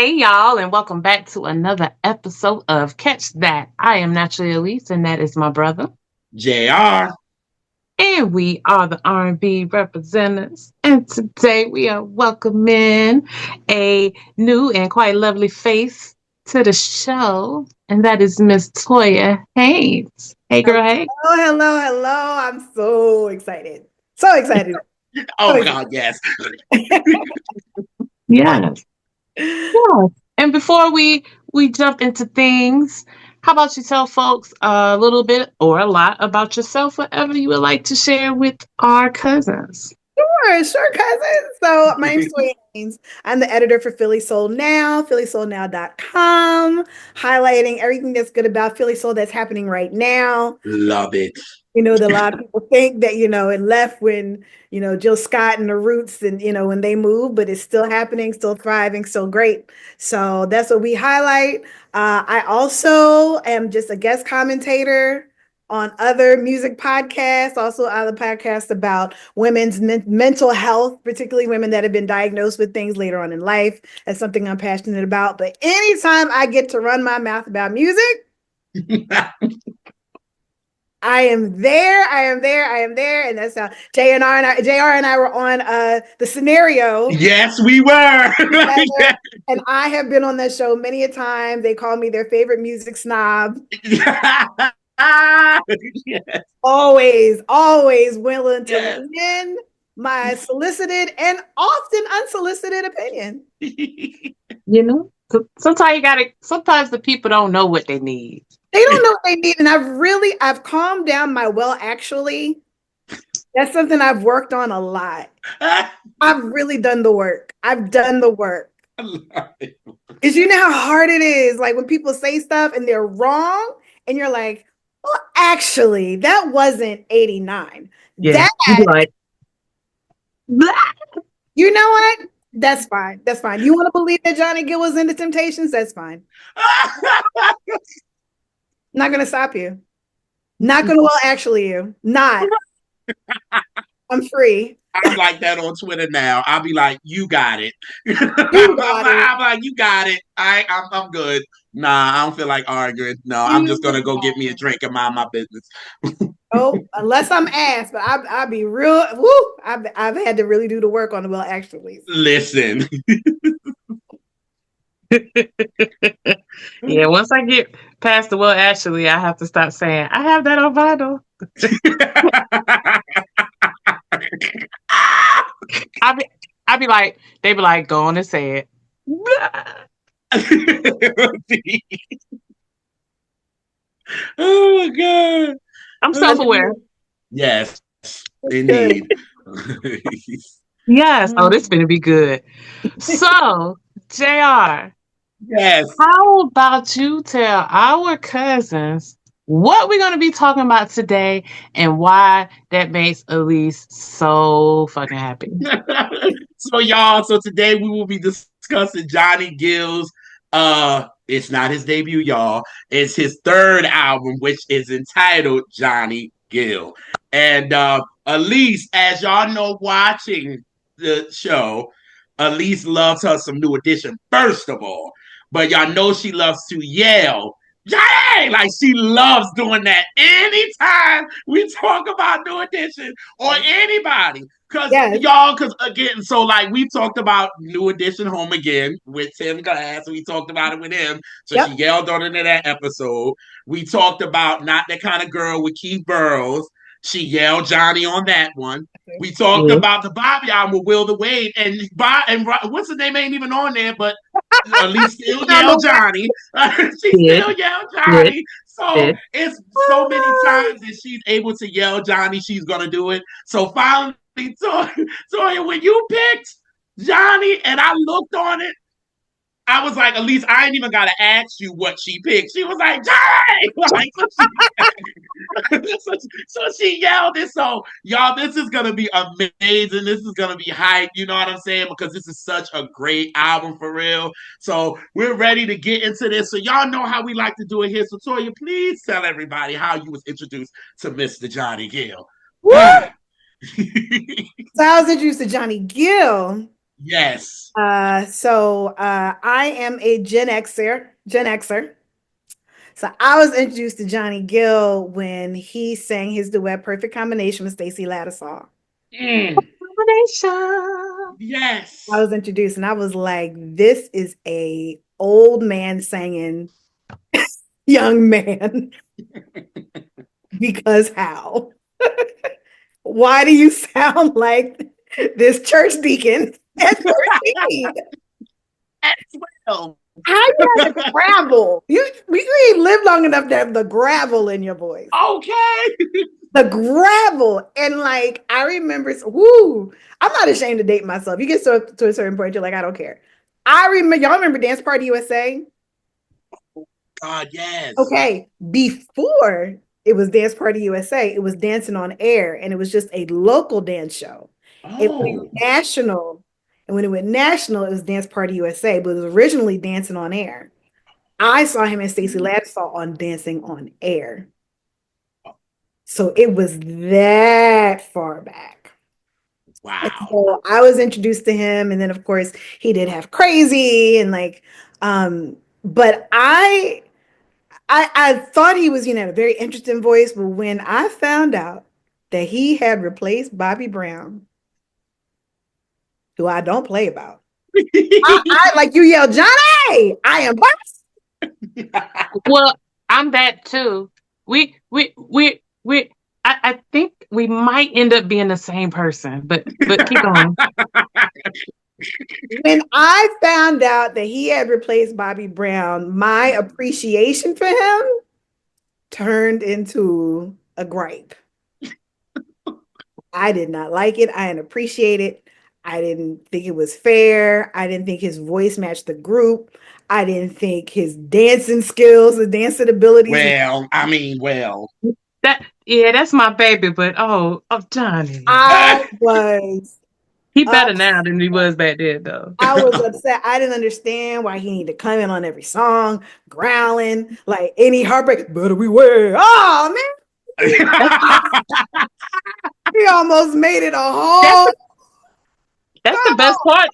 Hey y'all, and welcome back to another episode of Catch That. I am Naturally Elise, and that is my brother. JR. And we are the R&B representatives. And today we are welcoming a new and quite lovely face to the show, and that is Miss Toya Haynes. Hey Hello, girl, hey. hello. I'm so excited. So excited. Oh So my excited. God, yes. Yes. Yes. And before we jump into things, how about you tell folks a little bit or a lot about yourself, whatever you would like to share with our cousins? Sure, cousin. So my name's Toya Haynes. I'm the editor for Philly Soul Now, phillysoulnow.com, highlighting everything that's good about Philly Soul that's happening right now. Love it. That a lot of people think that, it left when, Jill Scott and the Roots and, when they moved, but it's still happening, still thriving, still great. So that's what we highlight. I also am just a guest commentator on other music podcasts, also other podcasts about women's mental health, particularly women that have been diagnosed with things later on in life. That's something I'm passionate about. But anytime I get to run my mouth about music, I am there. And that's how JR and I were on the scenario Yes, we were. together. And I have been on that show many a time. They call me their favorite music snob. Yes. Always willing to Yes. lend my solicited and often unsolicited opinion. Sometimes the people don't know what they need. They don't know what they need. And I've calmed down my actually. That's something I've worked on a lot. I've really done the work. I've done the work. Because you know how hard it is. Like when people say stuff and they're wrong, and you're like, well, actually, that wasn't 89. Yeah. That, You be like, "Blah." you know what? That's fine. That's fine. You want to believe that Johnny Gill was in the Temptations? That's fine. Not going to stop you. Not going to, well, actually, you. Not. I'm free. I'm like that on Twitter now. I'll be like, "You got it." You got it. I'm like, "You got it." I'm good. Nah, I don't feel like arguing. No, I'm just gonna go get me a drink and mind my business. Oh, unless I'm asked, but I'll be real. Woo! I've had to really do the work on the well, actually. Listen. Yeah, once I get past the well, actually, I have to stop saying, I have that on vinyl. I be like, they be like, go on and say it. Oh my God. I'm self-aware. Yes, indeed. Yes. Oh, this is going to be good. So, JR, Yes. how about you tell our cousins what we're going to be talking about today and why that makes Elise so fucking happy? So today we will be discussing Johnny Gill's it's not his debut, y'all. It's his third album, which is entitled Johnny Gill. And Elise, as y'all know, watching the show, Elise loves her some New Edition, first of all. But y'all know she loves to yell Johnny! Like she loves doing that anytime we talk about New Edition or anybody. Cause Yes. y'all, cause again, so like we talked about New Edition Home Again with Tim Glass. We talked about it with him. So Yep. she yelled on it in that episode. We talked about Not That Kind of Girl with Keith Burrows. She yelled Johnny on that one. We talked about the Bobby album with Will the Wade, and what's the name ain't even on there, but at least still yell Johnny. She still yell Johnny. So it's so many times that she's able to yell Johnny, she's gonna do it. So finally, Toya, when you picked Johnny and I looked on it, I was like, at least I ain't even gotta ask you what she picked. She was like, Johnny! So she yelled it. So y'all, this is gonna be amazing. This is gonna be hype. You know what I'm saying? Because this is such a great album for real. So we're ready to get into this. So y'all know how we like to do it here. So Toya, please tell everybody how you was introduced to Mr. Johnny Gill. So I was introduced to Johnny Gill Yes. I am a Gen Xer. Gen Xer. So I was introduced to Johnny Gill when he sang his duet "Perfect Combination" with Stacey Lattisaw. Mm. Combination. I Yes. was introduced, and I was like, "This is a old man singing young man." Because how? Why do you sound like this church deacon at 13? As well. How you have the gravel? You ain't lived long enough to have the gravel in your voice. Okay. The gravel. And like I remember, whoo, I'm not ashamed to date myself. You get to a certain point, you're like, I don't care. Y'all remember Dance Party USA? God, yes. Okay, before it was Dance Party USA, it was Dancing on Air, and it was just a local dance show. It went Oh. national, and when it went national, it was Dance Party USA, but it was originally Dancing on Air. I saw him and Stacey Lattisaw on Dancing on Air, so it was that far back. And Wow. so I was introduced to him, and then of course he did have Crazy, and like, but I thought he was, had a very interesting voice, but when I found out that he had replaced Bobby Brown, who I don't play about, I like you yell, Johnny, I am boss. Well, I'm that too. We. I think we might end up being the same person, but keep going. When I found out that he had replaced Bobby Brown, my appreciation for him turned into a gripe. I did not like it. I didn't appreciate it. I didn't think it was fair. I didn't think his voice matched the group. I didn't think his dancing skills, the dancing abilities. Well, I mean, well. That's my baby, but oh Johnny. I was He better now than he upset. was back then though. I was upset. I didn't understand why he needed to come in on every song, growling like any heartbreak. Better beware. Oh man, he almost made it a That's whole that's the best song. part.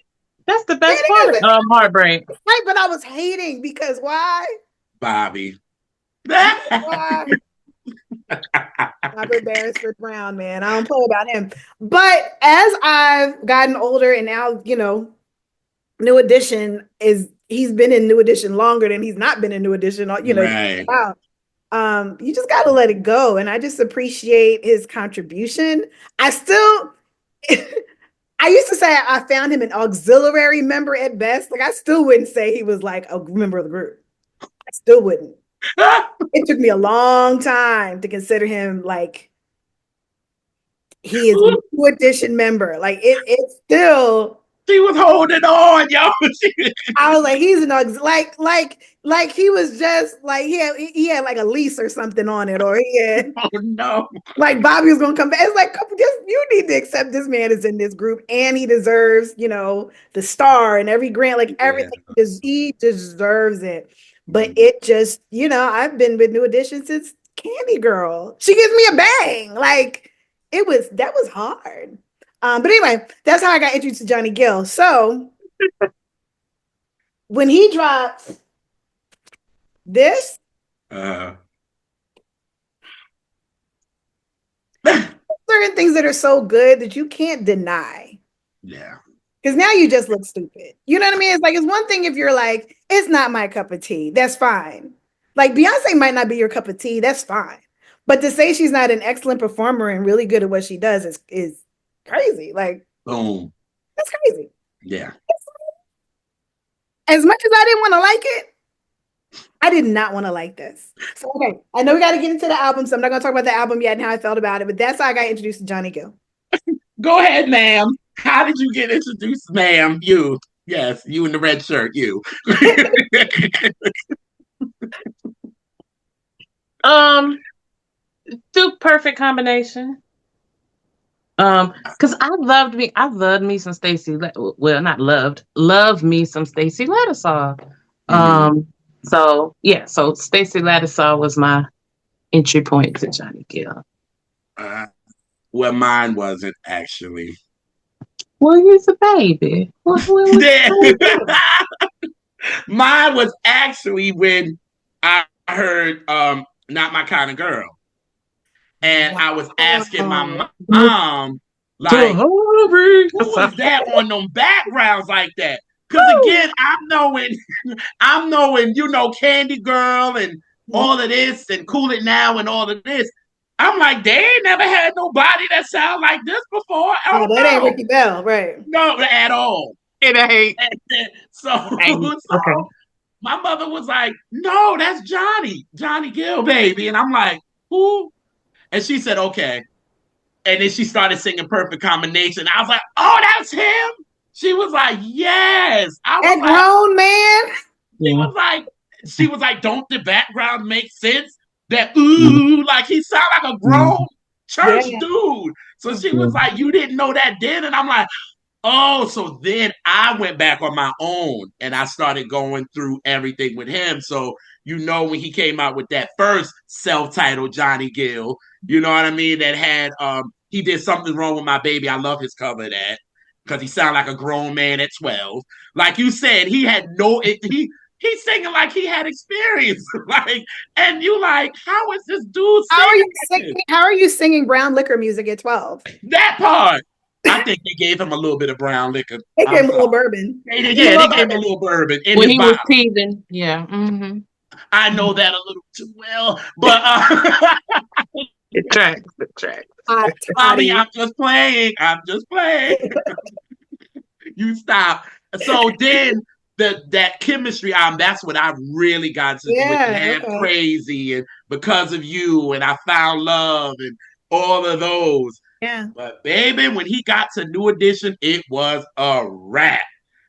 That's the best part It of is. Heartbreak. Right, but I was hating because why? Bobby. Why? Robert Beresford Brown, man. I don't play about him. But as I've gotten older and now, New Edition he's been in New Edition longer than he's not been in New Edition, Right. wow. You just gotta let it go. And I just appreciate his contribution. I still I used to say I found him an auxiliary member at best. Like I still wouldn't say he was like a member of the group. I still wouldn't. It took me a long time to consider him like he is a New Edition member. Like it's still. She was holding on, yo. I was like, he's an like he was just like he had like a lease or something on it, or he had Oh no. like Bobby was gonna come back. It's like you need to accept this man is in this group and he deserves, the star and every grant, like everything. Yeah. He deserves it. But it just, I've been with New Edition since Candy Girl. She gives me a bang. Like that was hard. But anyway, that's how I got introduced to Johnny Gill. So when he dropped this, certain things that are so good that you can't deny. Yeah. Because now you just look stupid. You know what I mean? It's like, it's one thing if you're like, it's not my cup of tea. That's fine. Like Beyonce might not be your cup of tea. That's fine. But to say she's not an excellent performer and really good at what she does is crazy. Like, boom. That's crazy. Yeah. As much as I didn't want to like it, I did not want to like this. So, okay, I know we got to get into the album, so I'm not going to talk about the album yet and how I felt about it, but that's how I got introduced to Johnny Gill. Go ahead, ma'am. How did you get introduced, ma'am? You. Yes, you in the red shirt, you. Two perfect combination. Because I loved me some Stacey. Well, not loved me some Stacey Lattisaw. So Stacey Lattisaw was my entry point to Johnny Gill. Well, mine wasn't actually. Well, he's a baby. What Yeah. you do? Mine was actually when I heard Not My Kind of Girl. And I was asking my Wow. mom, like, Sorry. who was that on them backgrounds like that? Because again, I'm knowing, Candy Girl and all of this and Cool It Now and all of this. I'm like, they ain't never had nobody that sound like this before. Oh, Oh that ain't no, Ricky Bell, right? no, at all. It ain't. So, Ain't. so Okay. my mother was like, no, that's Johnny Gill, baby. And I'm like, who? And she said, okay. And then she started singing Perfect Combination. I was like, oh, that's him. She was like, yes. I was That like, grown man. she Yeah. was like, she was like, don't the background make sense? That Mhm. like he sound like a Mhm. grown Yeah. church dude. So she was Mhm. like, you didn't know that then? And I'm like, oh, so then I went back on my own and I started going through everything with him. So, when he came out with that first self-titled Johnny Gill, you know what I mean? That had he did something wrong with my baby. I love his cover of that because he sounded like a grown man at 12. Like you said, he had he's singing like he had experience. Like, and you like, how is this dude How are you singing singing? How are you singing brown liquor music at 12? that part? I think they gave him a little bit of brown liquor. They gave I'm him a sorry. little bourbon. Give him a Yeah, they little gave him a bourbon. little bourbon in When his he was bottle. teething, yeah. Mm-hmm. I know that a little too well, but It tracks. It tracks. Hot Bobby, toddy. I'm just playing. I'm just playing. You stop. So then that chemistry album, that's what I really got to with Yeah. Half Okay. Crazy and Because of You and I Found Love and all of those. Yeah. But baby, when he got to New Edition, it was a wrap.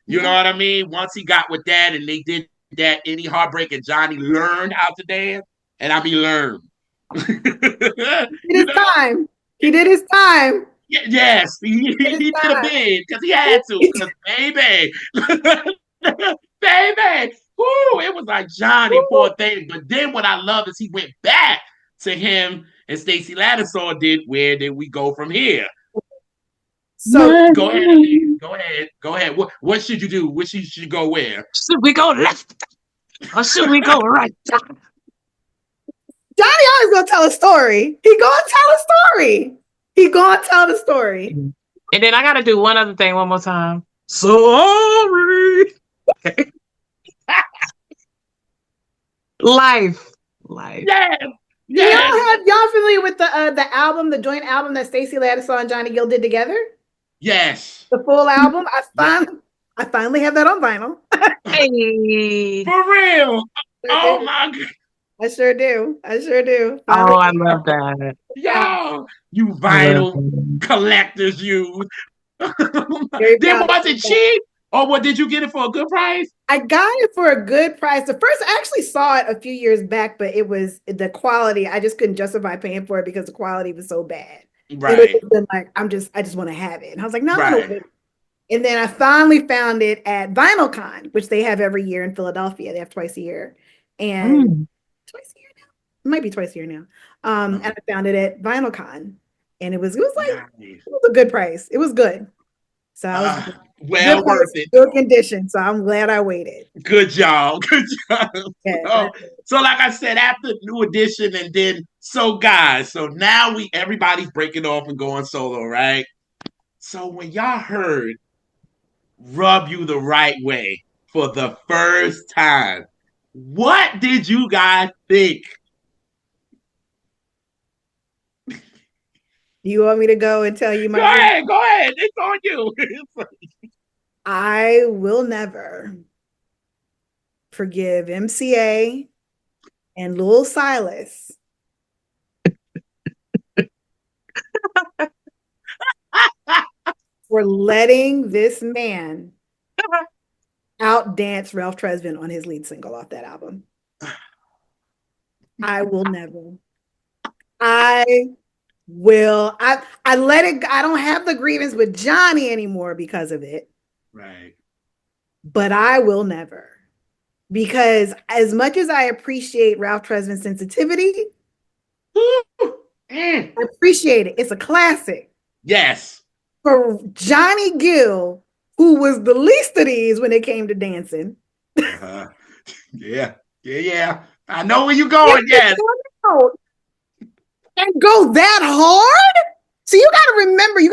You know Yeah. what I mean? Once he got with that and they did that, Any Heartbreak, and Johnny learned how to dance, and I mean learned. He did You his know? time. He did his time. Yes, he, He did his he did a time. bid because he had to. Because baby, baby, whoo, it was like Johnny, poor thing. But then what I love is he went back to him and Stacey Lattisaw did. Where did we go from here? So Go ahead, Elise. Go ahead. Go ahead. What should you do? Which you should go where? Should we go left or should we go right? Johnny always gonna tell a story. He gonna tell a story. He gonna tell the story. And then I got to do one other thing one more time. Sorry. Okay. Life. Yes. Do y'all Yes. have y'all familiar with the album, the joint album that Stacey Lattisaw and Johnny Gill did together? Yes. The full album. Yes. I finally have that on vinyl. Hey. For real. Sure Oh do. my God. I sure do. I sure do. Oh, Finally. I love that. Yo, you I love vinyl that. collectors, you. Very Then proud of was it myself. cheap? Or what did you get it for a good price? I got it for a good price. The first, I actually saw it a few years back, but it was the quality. I just couldn't justify paying for it because the quality was so bad. It would Right. have been like, I just want to have it. And I was like, no, I'm gonna Right. wait. And then I finally found it at VinylCon, which they have every year in Philadelphia. They have twice a year. And Mm. twice a year now? It might be twice a year now. And Oh, I found it at VinylCon. And it was like, nice. it was a good price. It was good. So I was good Well worth price, it. good condition. So I'm glad I waited. Good job. Good job. Yes, So, so like I said, after New Edition and then guys, so now everybody's breaking off and going solo, right? So when y'all heard Rub You the Right Way for the first time, what did you guys think? you want me to go and tell you Go my reason? ahead, go ahead. It's on you. I will never forgive MCA and Lil Silas for letting this man outdance Ralph Tresvant on his lead single off that album. I will never. I will. I let it. I don't have the grievance with Johnny anymore because of it. Right. But I will never. Because as much as I appreciate Ralph Tresvant's sensitivity, I appreciate it. It's a classic. Yes. for Johnny Gill, who was the least of these when it came to dancing. Uh-huh. Yeah. I know where you're going. Yes. And go that hard. So you gotta remember, you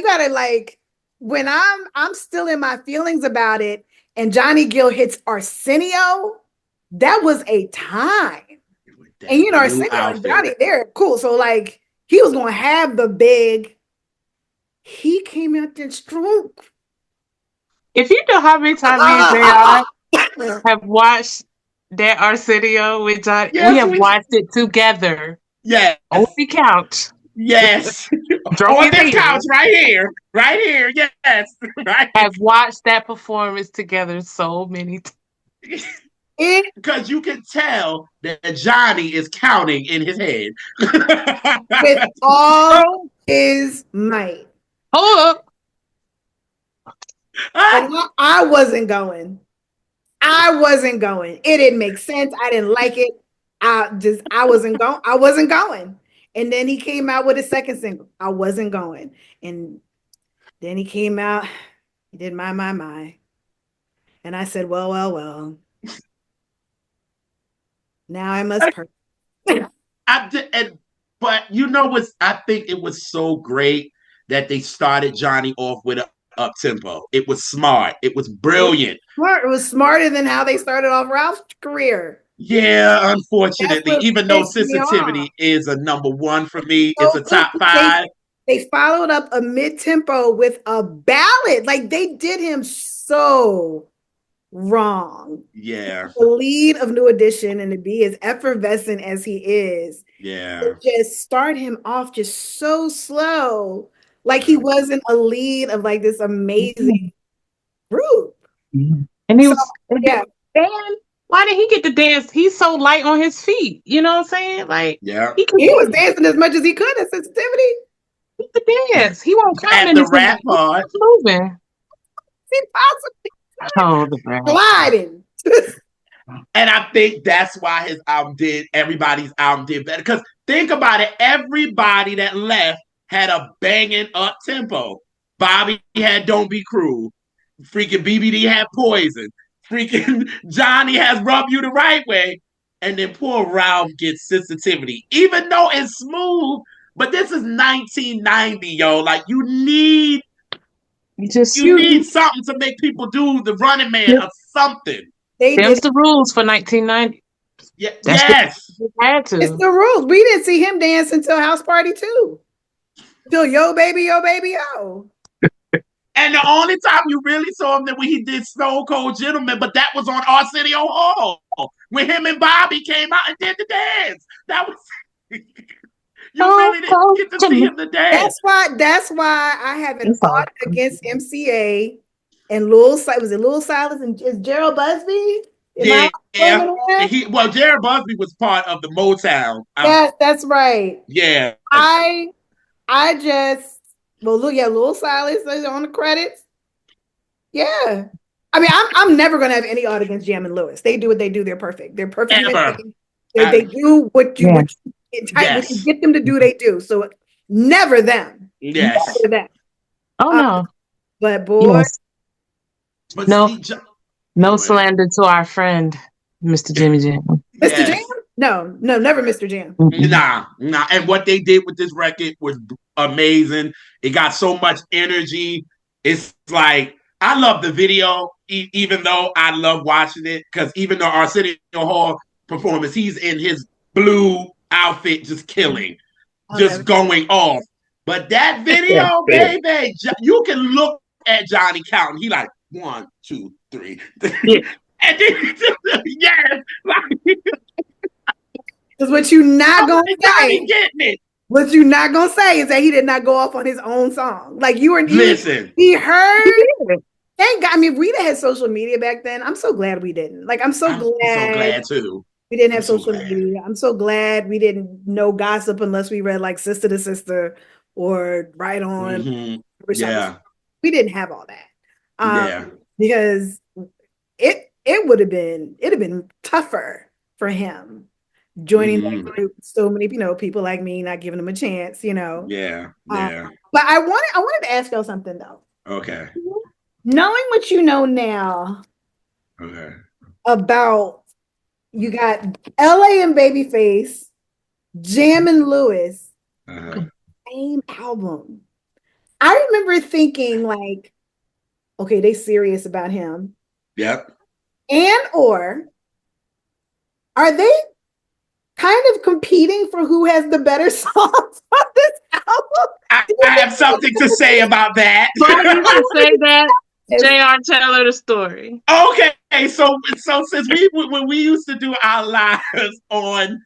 gotta like when I'm still in my feelings about it, and Johnny Gill hits Arsenio, that was a time. And you know, Arsenio and Johnny, they're cool. So like he was gonna have the big. He came out there strong. If you know how many times me and JR have watched that Arsenio with Johnny, we have watched it together. Yes. On the couch. Yes. On this couch right here. Right here. Yes. Right. I've watched that performance together so many times. Because you can tell that Johnny is counting in his head. With all his might. Hold up. And I wasn't going. It didn't make sense. I didn't like it. I wasn't going. And then he came out with a second single. I wasn't going. And then he came out, he did my. And I said, well. Now I must but you know what? I think it was so great that they started Johnny off with an up tempo. It was smart. It was brilliant. It was smarter than how they started off Ralph's career. Yeah, unfortunately, even though Sensitivity is a number one for me, it's a top 5. They followed up a mid-tempo with a ballad. Like they did him so wrong. Yeah. The lead of New Edition, and to be as effervescent as he is. Yeah. Just start him off just so slow. Like he wasn't a lead of like this amazing group. And he was why did he get to dance? He's so light on his feet. You know what I'm saying? Like he was dancing as much as he could at Sensitivity. He could dance. He won't come in the rap part. Moving. He possibly gliding. And I think that's why his album everybody's album did better. Because think about it, everybody that left had a banging up tempo. Bobby had Don't Be Cruel. Freaking BBD had Poison. Freaking Johnny has Rub You the Right Way. And then poor Ralph gets Sensitivity. Even though it's smooth, but this is 1990, yo. Like you need something to make people do the Running Man or something. Them's the rules for 1990. Yeah, yes. Had to. It's the rules. We didn't see him dance until House Party 2. Till Yo Baby, Yo. And the only time you really saw him that when he did Stone Cold Gentleman, but that was on Arsenio Hall. When him and Bobby came out and did the dance. That was you really didn't get to see him the dance. That's why I have an ought against MCA and Lil Silas and Gerald Busby? Yeah. Gerald Busby was part of the Motown. Yes, that's right. Yeah. I just Lil Silas is on the credits. Yeah. I mean, I'm never gonna have any ought against Jam and Lewis. They do what they do. They're perfect. They're perfect. They do what you get them to do. They do. So never them. Yes. Never them. Oh no. But boy. Yes. But no slander to our friend, Mr. Jimmy Jam. Mr. Jam? No, never Mr. Jam. Nah. And what they did with this record was amazing. It got so much energy. It's like, I love the video, even though I love watching it, because even though Arsenio Hall performance, he's in his blue outfit, just killing, going off. But that video, baby, you can look at Johnny counting. He like 1, 2, 3, and then yes, because what you not gonna say, getting it. What you not gonna say is that he did not go off on his own song. Like you were listen. He heard. Thank God. I mean, Rita had social media back then. I'm so glad we didn't. Like, I'm so glad too. We didn't have social media. I'm so glad we didn't know gossip unless we read like Sister to Sister or Right On. Mm-hmm. Yeah. We didn't have all that. Because it would have been tougher for him joining that group. So many, people like me not giving him a chance, Yeah. But I wanted to ask y'all something though. Okay. Knowing what you know now about you got LA and Babyface, Jam and Lewis, same album. I remember thinking like, okay, they serious about him. Yep. And or are they kind of competing for who has the better songs on this album? I have something to say about that. Before you can say that, JR, tell her the story. Okay, so since when we used to do our lives on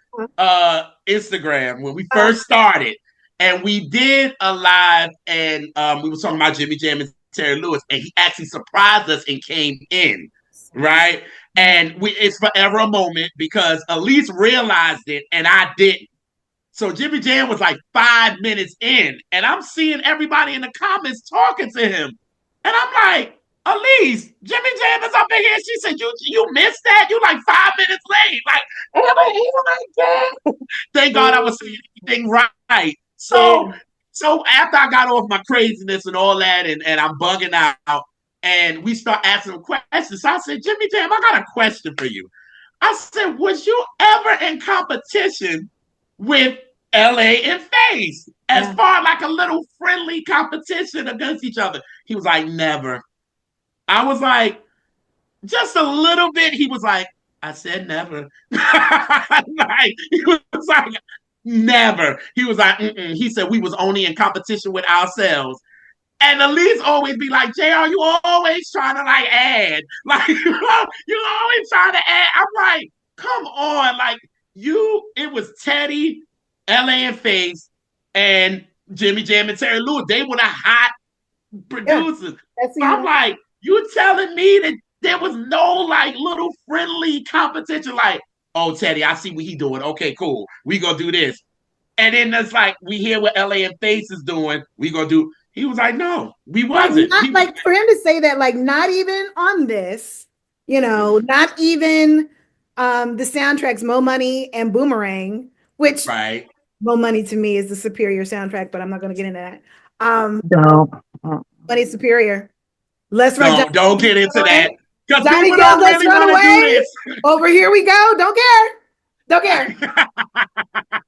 Instagram when we first started, and we did a live, and we were talking about Jimmy Jam and Terry Lewis, and he actually surprised us and came in, right? And it's forever a moment because Elise realized it and I didn't. So Jimmy Jam was like 5 minutes in, and I'm seeing everybody in the comments talking to him, and I'm like, Elise, Jimmy Jam is up in here. She said, you missed that? You like 5 minutes late. Like, oh my God. Thank God I was saying everything right. So after I got off my craziness and all that, and I'm bugging out, and we start asking him questions. So I said, Jimmy Jam, I got a question for you. I said, was you ever in competition with LA and Face as far like a little friendly competition against each other? He was like, never. I was like, just a little bit. He was like, I said never. Like, he was like, never. He was like, he said we was only in competition with ourselves. And Elise always be like, JR, you always trying to like add. Like, you always trying to add. I'm like, come on. Like, it was Teddy, LA and Face, and Jimmy Jam and Terry Lewis. They were the hot producers. I'm like, you telling me that there was no like little friendly competition? Like, oh, Teddy, I see what he doing. Okay, cool. We gonna do this. And then it's like, we hear what LA and Face is doing. We gonna do. He was like, no, we wasn't. Like for him to say that, like, not even on this, not even the soundtracks Mo Money and Boomerang, which Mo Money to me is the superior soundtrack, but I'm not going to get into that. Money superior. Let's run. Don't get into that. Because Johnny people Gill, don't really want to do this. Over here we go. Don't care.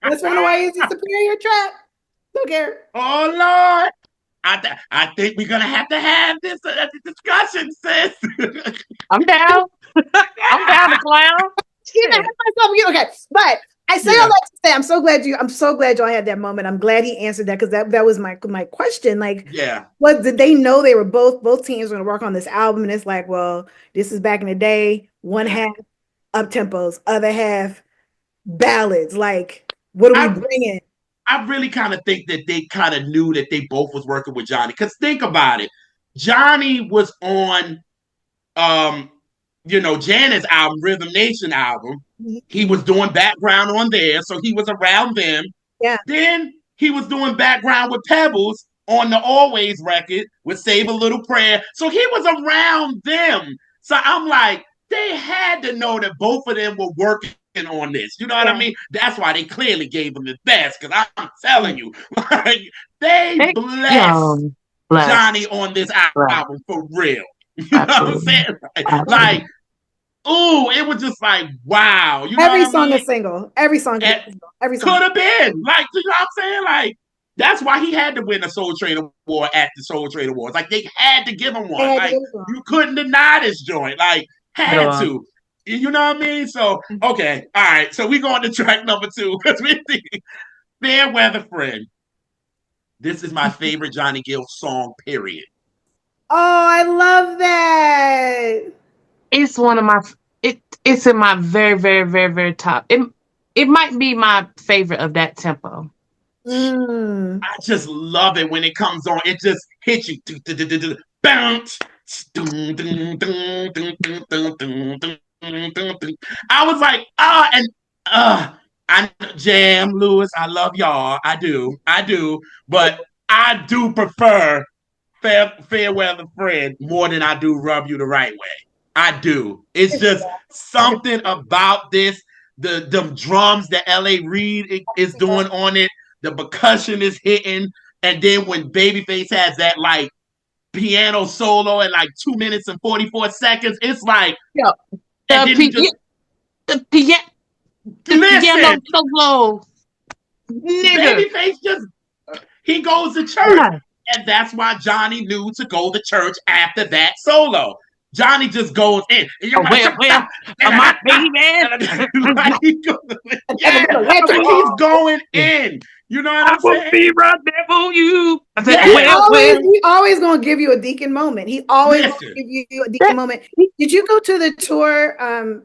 Let's Run Away is the superior track. Don't care. Oh Lord. I think we're gonna have this discussion, sis. I'm down. I'm down to clown. Okay, but I say all that to say I'm so glad y'all had that moment. I'm glad he answered that because that was my question. Like, what did they know? They were both teams were gonna work on this album, and it's like, well, this is back in the day. One half up tempos, other half ballads. Like, what are we bringing? I really kind of think that they kind of knew that they both was working with Johnny. Because think about it. Johnny was on, Janet's album, Rhythm Nation album. He was doing background on there. So he was around them. Yeah. Then he was doing background with Pebbles on the Always record with Save a Little Prayer. So he was around them. So I'm like, they had to know that both of them were working on this. You know what I mean? That's why they clearly gave him the best, because I'm telling you, like, they blessed Johnny on this album for real. You know what I'm saying? Like, ooh, it was just like, wow. You know every song is single. Every song could have been. Like, you know what I'm saying? Like, that's why he had to win the Soul Train Award at the Soul Train Awards. Like, they had to give him one. Like, you couldn't deny this joint. Like, had to. You know what I mean? So, okay. All right. So we go on to track number 2 because we think Fair Weather Friend. This is my favorite Johnny Gill song, period. Oh, I love that. It's one of my it's in my very, very, very, very top. It might be my favorite of that tempo. I just love it when it comes on. It just hits you. Bounce. I was like, I Jam, Lewis, I love y'all. I do. But I do prefer Fair Weather Friend more than I do Rub You the Right Way. I do. It's just something about this. The drums that L.A. Reid is doing on it. The percussion is hitting. And then when Babyface has that like piano solo at like 2 minutes and 44 seconds, it's like, Yeah. and then he The, just the, piano, the piano listen. solo. Nigga. Babyface just he goes to church, and that's why Johnny knew to go to church after that solo. Johnny just goes in. Where am I, baby man? Like, yeah, he's going in. You know what I'm saying? Be right there for you. I said, he always gonna give you a deacon moment. He always gonna give you a deacon moment. Did you go to the tour?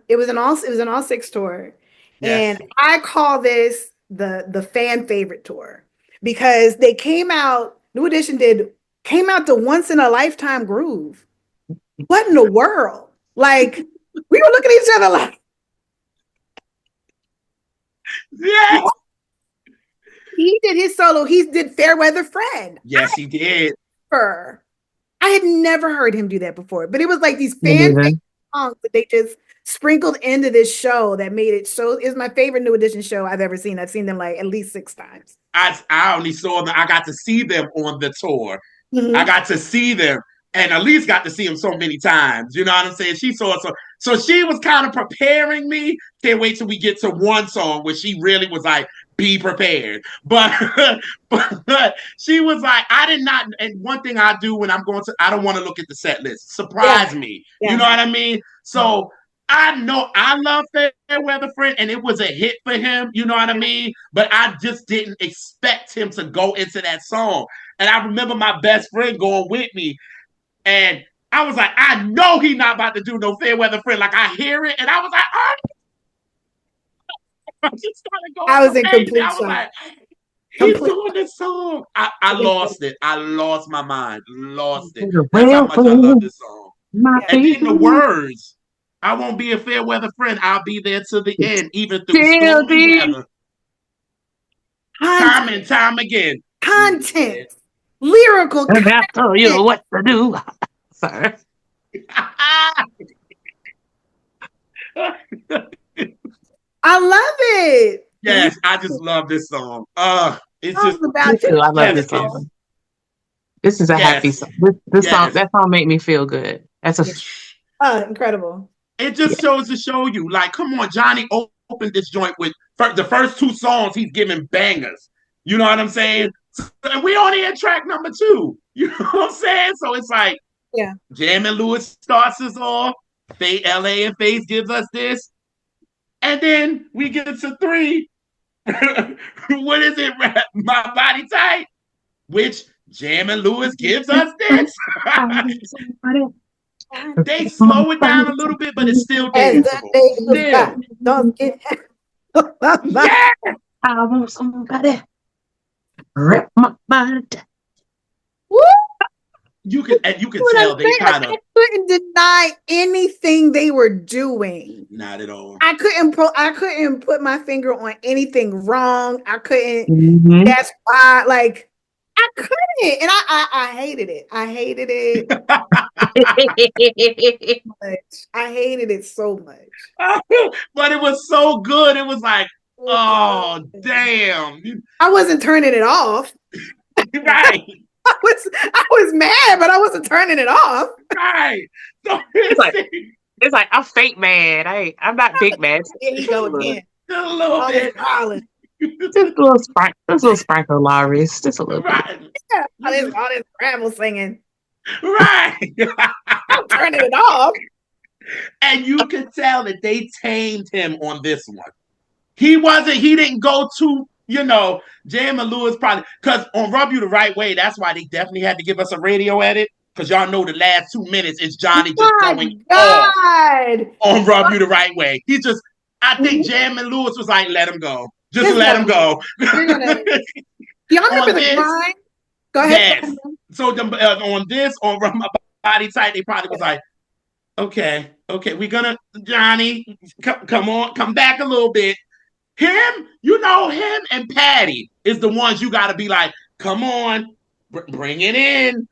It was an all six tour, and I call this the fan favorite tour because they came out. New Edition came out to Once in a Lifetime Groove. What in the world? Like we were looking at each other like, yeah. He did his solo. He did Fairweather Fred. Yes, he did. I had never heard him do that before, but it was like these fan songs that they just sprinkled into this show that made it so. It's my favorite New Edition show I've ever seen. I've seen them like at least 6 times. I only saw them. I got to see them on the tour. I got to see them, and Elise got to see them so many times. You know what I'm saying? She saw it so she was kind of preparing me. Can't wait till we get to one song where she really was like, be prepared. But she was like, I did not. And one thing I do when I'm going to, I don't want to look at the set list. Surprise me. Yeah. You know what I mean? So I know I love Fairweather Friend, and it was a hit for him. You know what I mean? But I just didn't expect him to go into that song. And I remember my best friend going with me, and I was like, I know he's not about to do no Fairweather Friend. Like I hear it, and I was like, oh. I just started going. I was in complete shock. Like, he's doing this song. I lost it. I lost my mind. Lost it. That's how much I love this song. And then the words, I won't be a fair weather friend. I'll be there to the end, even through stormy weather. Time and time again. Content. Lyrical content. I tell you what to do, sir. I love it. Yes, I just love this song. It's just I love this song. This is a happy song. This song, that song made me feel good. That's incredible. It just shows to show you, like, come on, Johnny opened this joint with the first 2 songs. He's giving bangers. You know what I'm saying? And we only at track number 2. You know what I'm saying? So it's like, Jam and Lewis starts us off. LA and Faith gives us this. And then we get to 3. What is it? My Body Tight, which Jam and Lewis gives us this. They slow it down a little bit, but it's still danceable. Don't get I want somebody rip my body. Woo! You can tell they kind of. I couldn't deny anything they were doing. Not at all. I couldn't put my finger on anything wrong. I couldn't. That's why, like, I couldn't, and I hated it. I hated it. I hated it so much. But it was so good. It was like, oh damn! I wasn't turning it off. Right. I was mad, but I wasn't turning it off. Right. So it's like I'm fake mad. I'm not big mad. Here you go again. Just a little bit. Just a little sprinkle, Laris. Just a little bit. Yeah, all this gravel singing. Right. I'm turning it off. And you could tell that they tamed him on this one. He didn't go too, Jam and Lewis probably, because on Rub You the Right Way, that's why they definitely had to give us a radio edit, because y'all know the last 2 minutes is Johnny just going off on Rub You the Right Way. I think Jam and Lewis was like, let him go. Just let him go. Y'all remember the grind? Go ahead. Yes. So on Rub My Body Tight, they probably was like, okay, we're gonna, Johnny, come on, come back a little bit. Him and Patty is the ones you got to be like, come on, bring it in.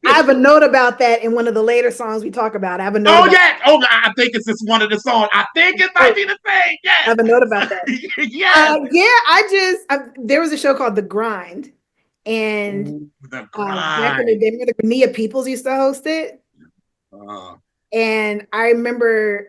I have a note about that in one of the later songs we talk about. I have a note. I think it's just one of the songs. I think it might be the thing. Yes. I have a note about that. Yeah. There was a show called The Grind, And The back in the grind. day, remember Nia Peoples used to host it. Uh, And I remember,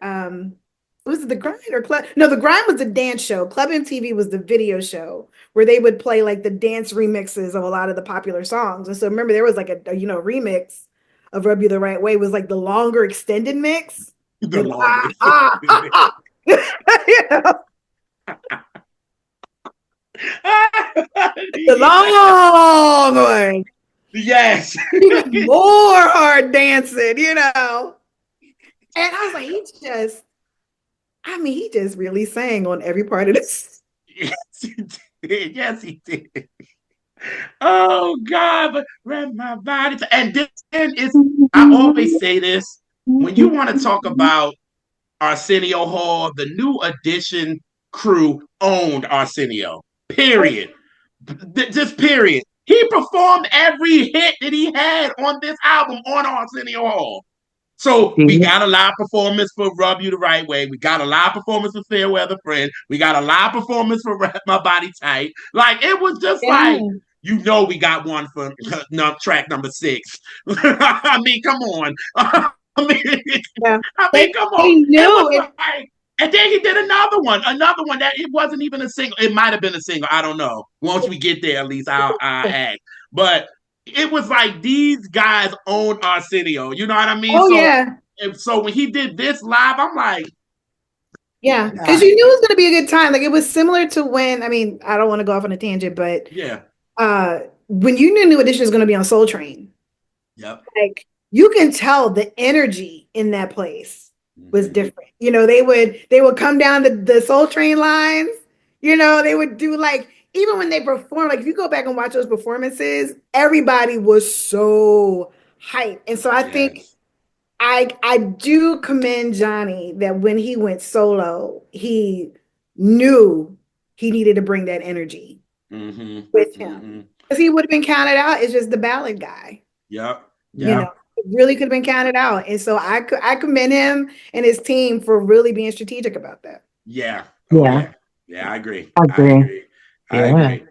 was it the Grind or Club? No, the Grind was the dance show. Club MTV was the video show where they would play like the dance remixes of a lot of the popular songs. And so remember, there was like a remix of "Rub You the Right Way" was like the longer extended mix. the Like longest. you know, the long one. Yes. Even more hard dancing, you know. And I was like, he just really sang on every part of this. Yes, he did. Yes, he did. Oh God, but wrap my body. And then it's I always say this when you want to talk about Arsenio Hall, the new edition crew owned Arsenio. Period. Just period. He performed every hit that he had on this album on Arsenio Hall. So we got a live performance for Rub You the Right Way. We got a live performance for Fair Weather Friend. We got a live performance for Wrap My Body Tight. Like it was just like, we got one for track number 6. I mean, come on. Yeah. Come They on. It knew was it. like, and then he did another one that it wasn't even a single. It might have been a single. I don't know. Once we get there, at least I'll act. But it was like these guys own Arsenio. You know what I mean? Oh yeah. So when he did this live, I'm like, Yeah, because you knew it was going to be a good time. Like it was similar to when, I mean, I don't want to go off on a tangent, but yeah, when you knew New Edition was going to be on Soul Train, yep, like you can tell the energy in that place was different. You know, they would come down the Soul Train lines. You know, they would do like even when they perform. Like if you go back and watch those performances, everybody was so hyped, and so I think. yes. I do commend Johnny that when he went solo, he knew he needed to bring that energy with him because he would have been counted out as just the ballad guy. Yep, You yep, know, it really could have been counted out, and so I commend him and his team for really being strategic about that. yeah, oh yeah. I agree. I Yeah. agree.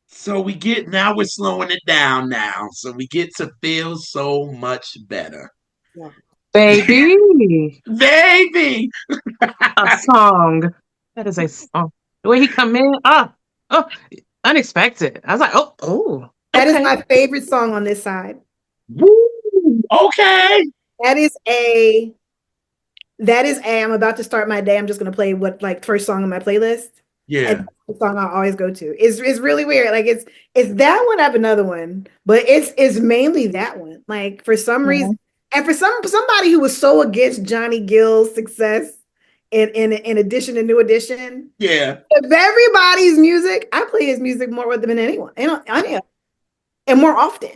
So we're slowing it down now. So we get to feel so much better. Yeah. Baby. Baby. A song. That is a song. The way he come in, unexpected. I was like, That is okay. my favorite song on this side. Woo, okay. That is a. I'm about to start my day. I'm just gonna play what like first song on my playlist. Yeah. And the song I always go to. It's really weird. Like it's that one. I have another one, but it's mainly that one. Like for some reason, and for somebody who was so against Johnny Gill's success in addition to New Edition. Yeah. Of everybody's music, I play his music more with them than anyone. And more often.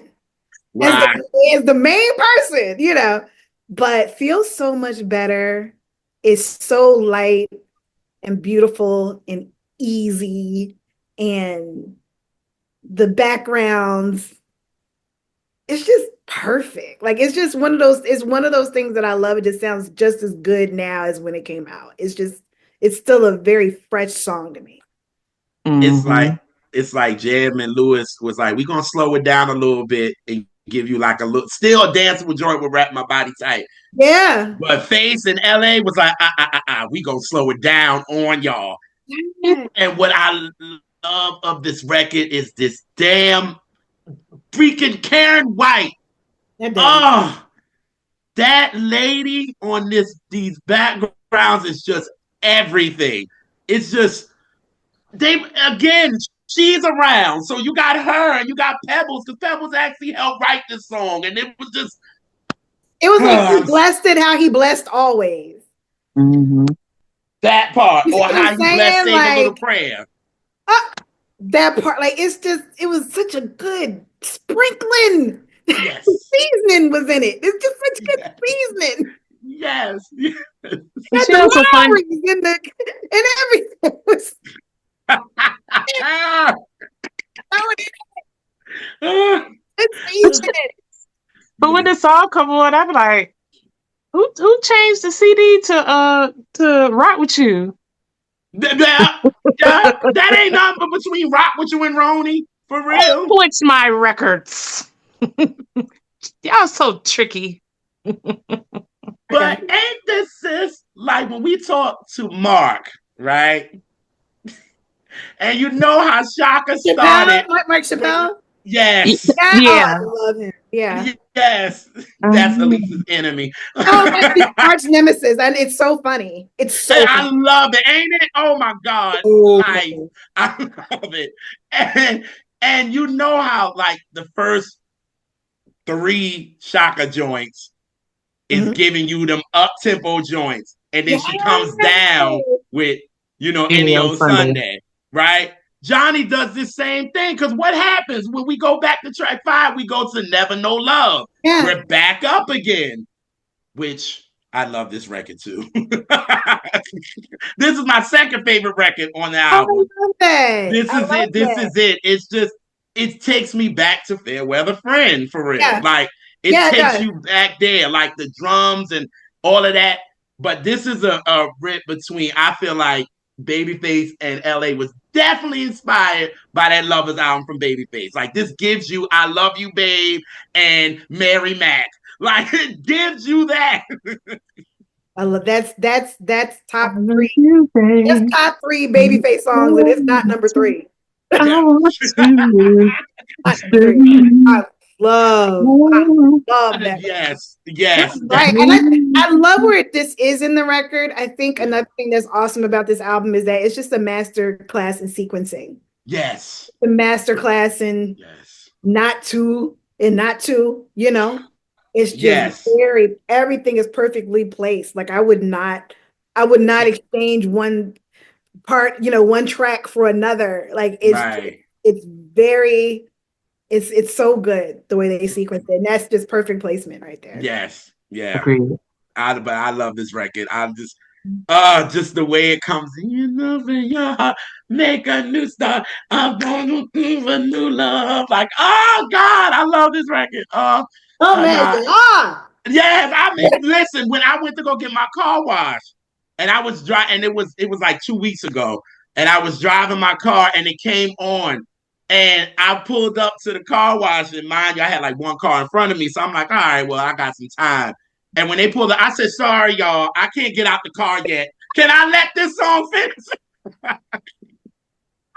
Wow. As the main person, you know. But feels so much better. It's so light and beautiful and easy, and the backgrounds, it's just perfect. Like it's one of those things that I love. It just sounds just as good now as when it came out. It's still a very fresh song to me. It's like Jam and Lewis was like, we're gonna slow it down a little bit and give you like a little still a danceable joint with Wrap My Body Tight. Yeah. But Face in LA was like, we gonna slow it down on y'all. Yeah. And what I love of this record is this damn freaking Karen White. That lady on these backgrounds is just everything. It's just she's around. So you got her and you got Pebbles, because Pebbles actually helped write this song. And it was just like he blessed it how he blessed always. That part, or how you blessed Save a Little Prayer. That part, like it was such a good sprinkling. Yes. Seasoning was in it. It's just such good seasoning. Yes. And the Lowry's and everything was. But when the song come on, I'm like, who changed the CD to Rock With You? That ain't nothing but between Rock With You and Roni. For real. Switch my records. Y'all so tricky. But ain't this sis like when we talk to Mark, right? And you know how Shaka started. Mark Chappelle. Yes. Yeah. Yeah. Oh, I love him. Yeah. Yes. That's Elise's enemy. Oh, my arch nemesis, and it's so funny. It's so I funny. love it, ain't it? Oh my God. Oh. Like, I love it. And you know how like the first 3 Shaka joints is giving you them up tempo joints. And then she comes down with, any old Sunday, right? Johnny does the same thing because what happens when we go back to track 5? We go to Never Know Love. Yeah. We're back up again, which I love this record too. This is my second favorite record on the album. I love that. This is it. This is it. It's just, it takes me back to Fairweather Friend for real. Yeah. Like, it takes you back there, like the drums and all of that. But this is a rip between, I feel like Babyface and LA was definitely inspired by that Lovers album from Babyface. Like, this gives you I Love You, Babe, and Mary Mac. Like, it gives you that. I love that's top 3. That's top 3 Babyface songs, and it's not number 3. I want to. I love that. Yes. Right. And I love where this is in the record. I think another thing that's awesome about this album is that it's just a master class in sequencing. Yes. The master class in not two. It's just everything is perfectly placed. Like I would not exchange one part, one track for another. Like it's so good the way they sequence it. And that's just perfect placement right there. Yes. Yeah. Agreed. But I love this record. I'm just the way it comes in. You love in your heart, make a new start. I'm gonna give a new love. Like, oh God, I love this record. Yes, I mean, listen, when I went to go get my car washed, and I was driving, and it was like 2 weeks ago, and I was driving my car, and it came on, and I pulled up to the car wash, and mind you, I had like one car in front of me, so I'm like, all right, well, I got some time. And when they pulled up, I said, sorry, y'all, I can't get out the car yet. Can I let this song finish? I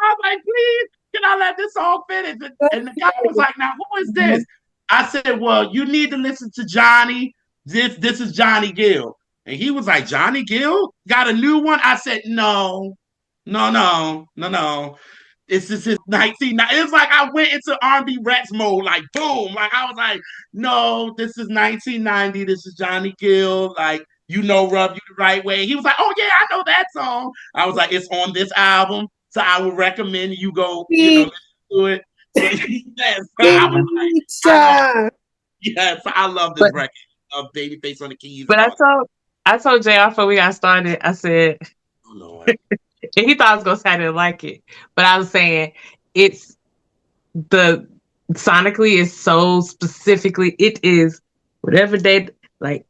was like, please, can I let this song finish? And the guy was like, now, who is this? I said, well, you need to listen to Johnny. This is Johnny Gill. And he was like, Johnny Gill? Got a new one? I said, no. It's just his 1990. It's like I went into rnbreps mode, like boom. Like I was like, no, this is 1990. This is Johnny Gill. Like, Rub You the Right Way. He was like, oh yeah, I know that song. I was like, it's on this album. So I would recommend you go, listen to it. Yes, I love this record of Babyface on the keys. But I told JR before we got started, I said, oh Lord. And he thought I was gonna say I didn't like it, but I was saying it's sonically is so specifically, it is whatever day, like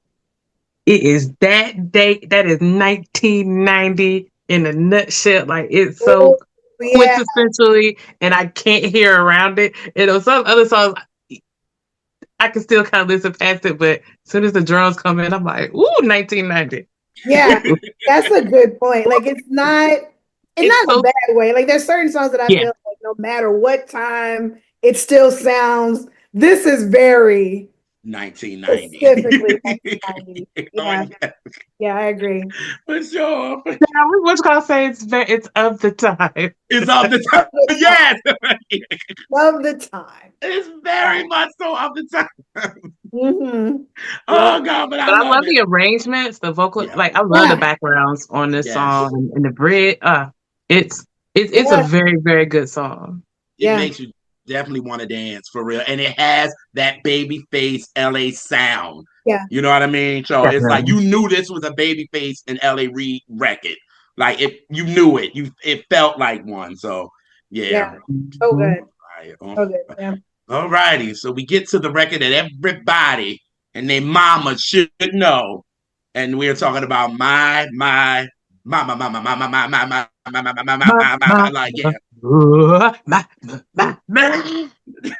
it is that date, that is 1990 in a nutshell. Like it's so quintessentially, and I can't hear around it. Some other songs I can still kind of listen past it, but as soon as the drums come in, I'm like, ooh, 1990. Yeah, that's a good point. Like it's not a bad way. Like there's certain songs that I feel like no matter what time, it still sounds. This is very 1990. Specifically 1990. Yeah, I agree. For sure. What you gonna say? It's of the time. It's of the time. Yes. Of the time. It's very much so of the time. Mm-hmm. Oh God, but I love the arrangements, the vocal. Yeah. Like I love the backgrounds on this song and the bridge. It's a very, very good song. It makes you definitely want to dance for real, and it has that Babyface LA sound. Yeah, you know what I mean. So it's like you knew this was a Babyface and LA Reid record. Like you knew it. It felt like one. So yeah. So good. So good. Yeah. All righty. So we get to the record that everybody and their mama should know, and we're talking about My Mama, mama, mama, mama, mama, mama, mama, Ma, mama, ma, mama, like, ma, yeah. ma.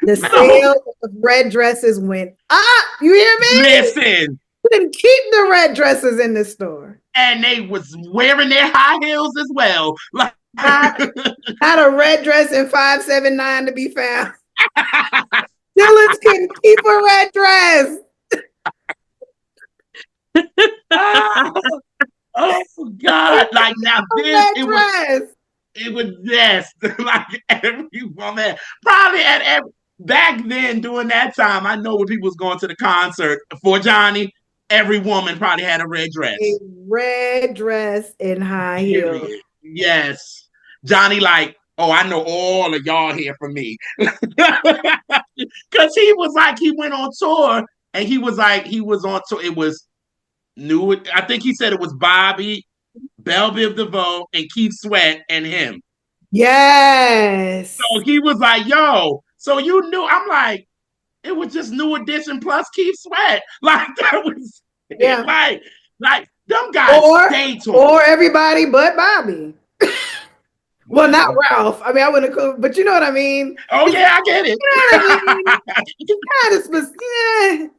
The So sale of red dresses went up. You hear me? listen, You didn't keep the red dresses in the store. and they was wearing their high heels as well. Like Not, not a red dress in 579 to be found. Dylan's couldn't keep a red dress. oh, oh God. Like now A this red dress. it was yes, like every woman, probably at every back then during that time. I know when people was going to the concert for Johnny, every woman probably had a red A dress. red dress and high heels. Period. Yes, Johnny, like, oh, I know all of y'all here for me, because he was like he went on tour and he was like he was on tour. It was new. I think he said it was Bobby, Belle Biv DeVoe, and Keith Sweat and him. Yes. So he was like, yo, so you knew. I'm like, it was just New Edition plus Keith Sweat. Like that was Yeah. like them guys stay to him. Or everybody but Bobby. Well, not Ralph. I mean, I wouldn't have, but you know what I mean? Oh yeah, I get it. You know what I mean? Kind of specific.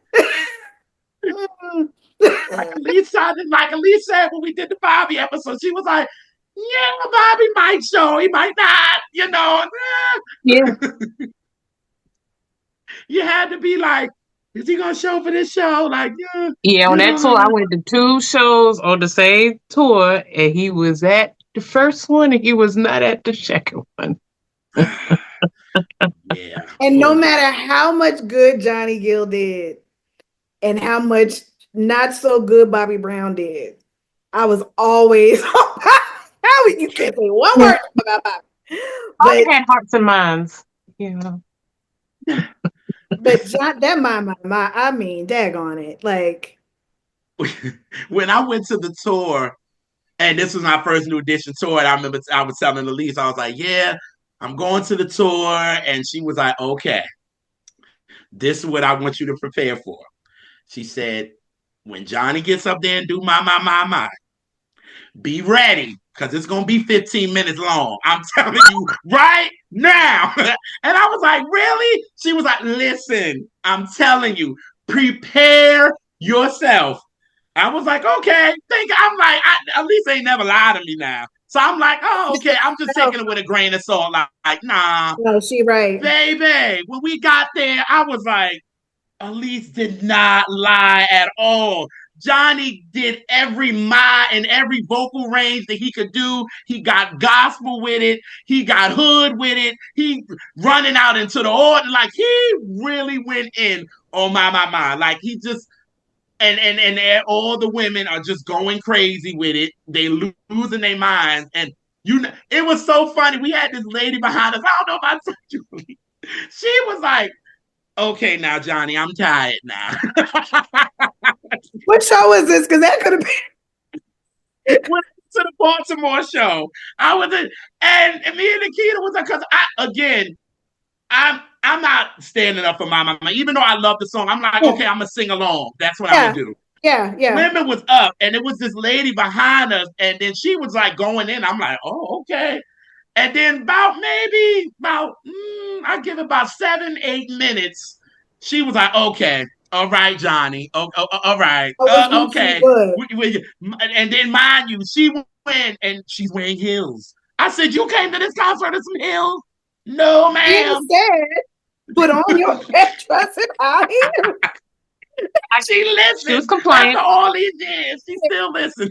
Like Elise said when we did the Bobby episode, she was like, yeah, Bobby might show, he might not, you know. Yeah. You had to be like, is he gonna show for this show? Like, yeah. Yeah, on that tour, I went to 2 shows on the same tour, and he was at the first one, and he was not at the second one. Yeah. And no matter how much good Johnny Gill did and how much not so good Bobby Brown did, I was always how you can't say one word about Bobby. But had hearts and minds, you know. But John, that my, I mean, daggone it. Like when I went to the tour, and this was my first New Edition tour, and I remember I was telling Elise, I was like, yeah, I'm going to the tour. And she was like, okay, this is what I want you to prepare for. She said, when Johnny gets up there and do my, be ready, because it's going to be 15 minutes long. I'm telling you right now. And I was like, really? She was like, listen, I'm telling you, prepare yourself. I was like, okay. I'm like, at least ain't never lied to me now. So I'm like, oh, okay. I'm just taking it with a grain of salt. Like, nah. No, she right. Baby, when we got there, I was like, Elise did not lie at all. Johnny did every my and every vocal range that he could do. He got gospel with it. He got hood with it. He running out into the order. Like he really went in on my. Like he just and all the women are just going crazy with it. They losing their minds. And it was so funny. We had this lady behind us. I don't know if I told you. She was like, okay, now Johnny, I'm tired now. What show is this? Because that could have been. Went to the Baltimore show. I was in, and me and Nikita was like, because I'm not standing up for my mama. Even though I love the song, I'm like, okay, I'm gonna sing along. That's what I'm gonna do. Yeah. Women was up, and it was this lady behind us, and then she was like going in. I'm like, oh, okay. And then I give it about 7-8 minutes. She was like, okay, all right, Johnny. All right. Okay. And then mind you, she went and she's wearing heels. I said, you came to this concert in some heels? No, ma'am. Said, put on your red dress and high heels. She listened. She was compliant. After all these years, she still listens.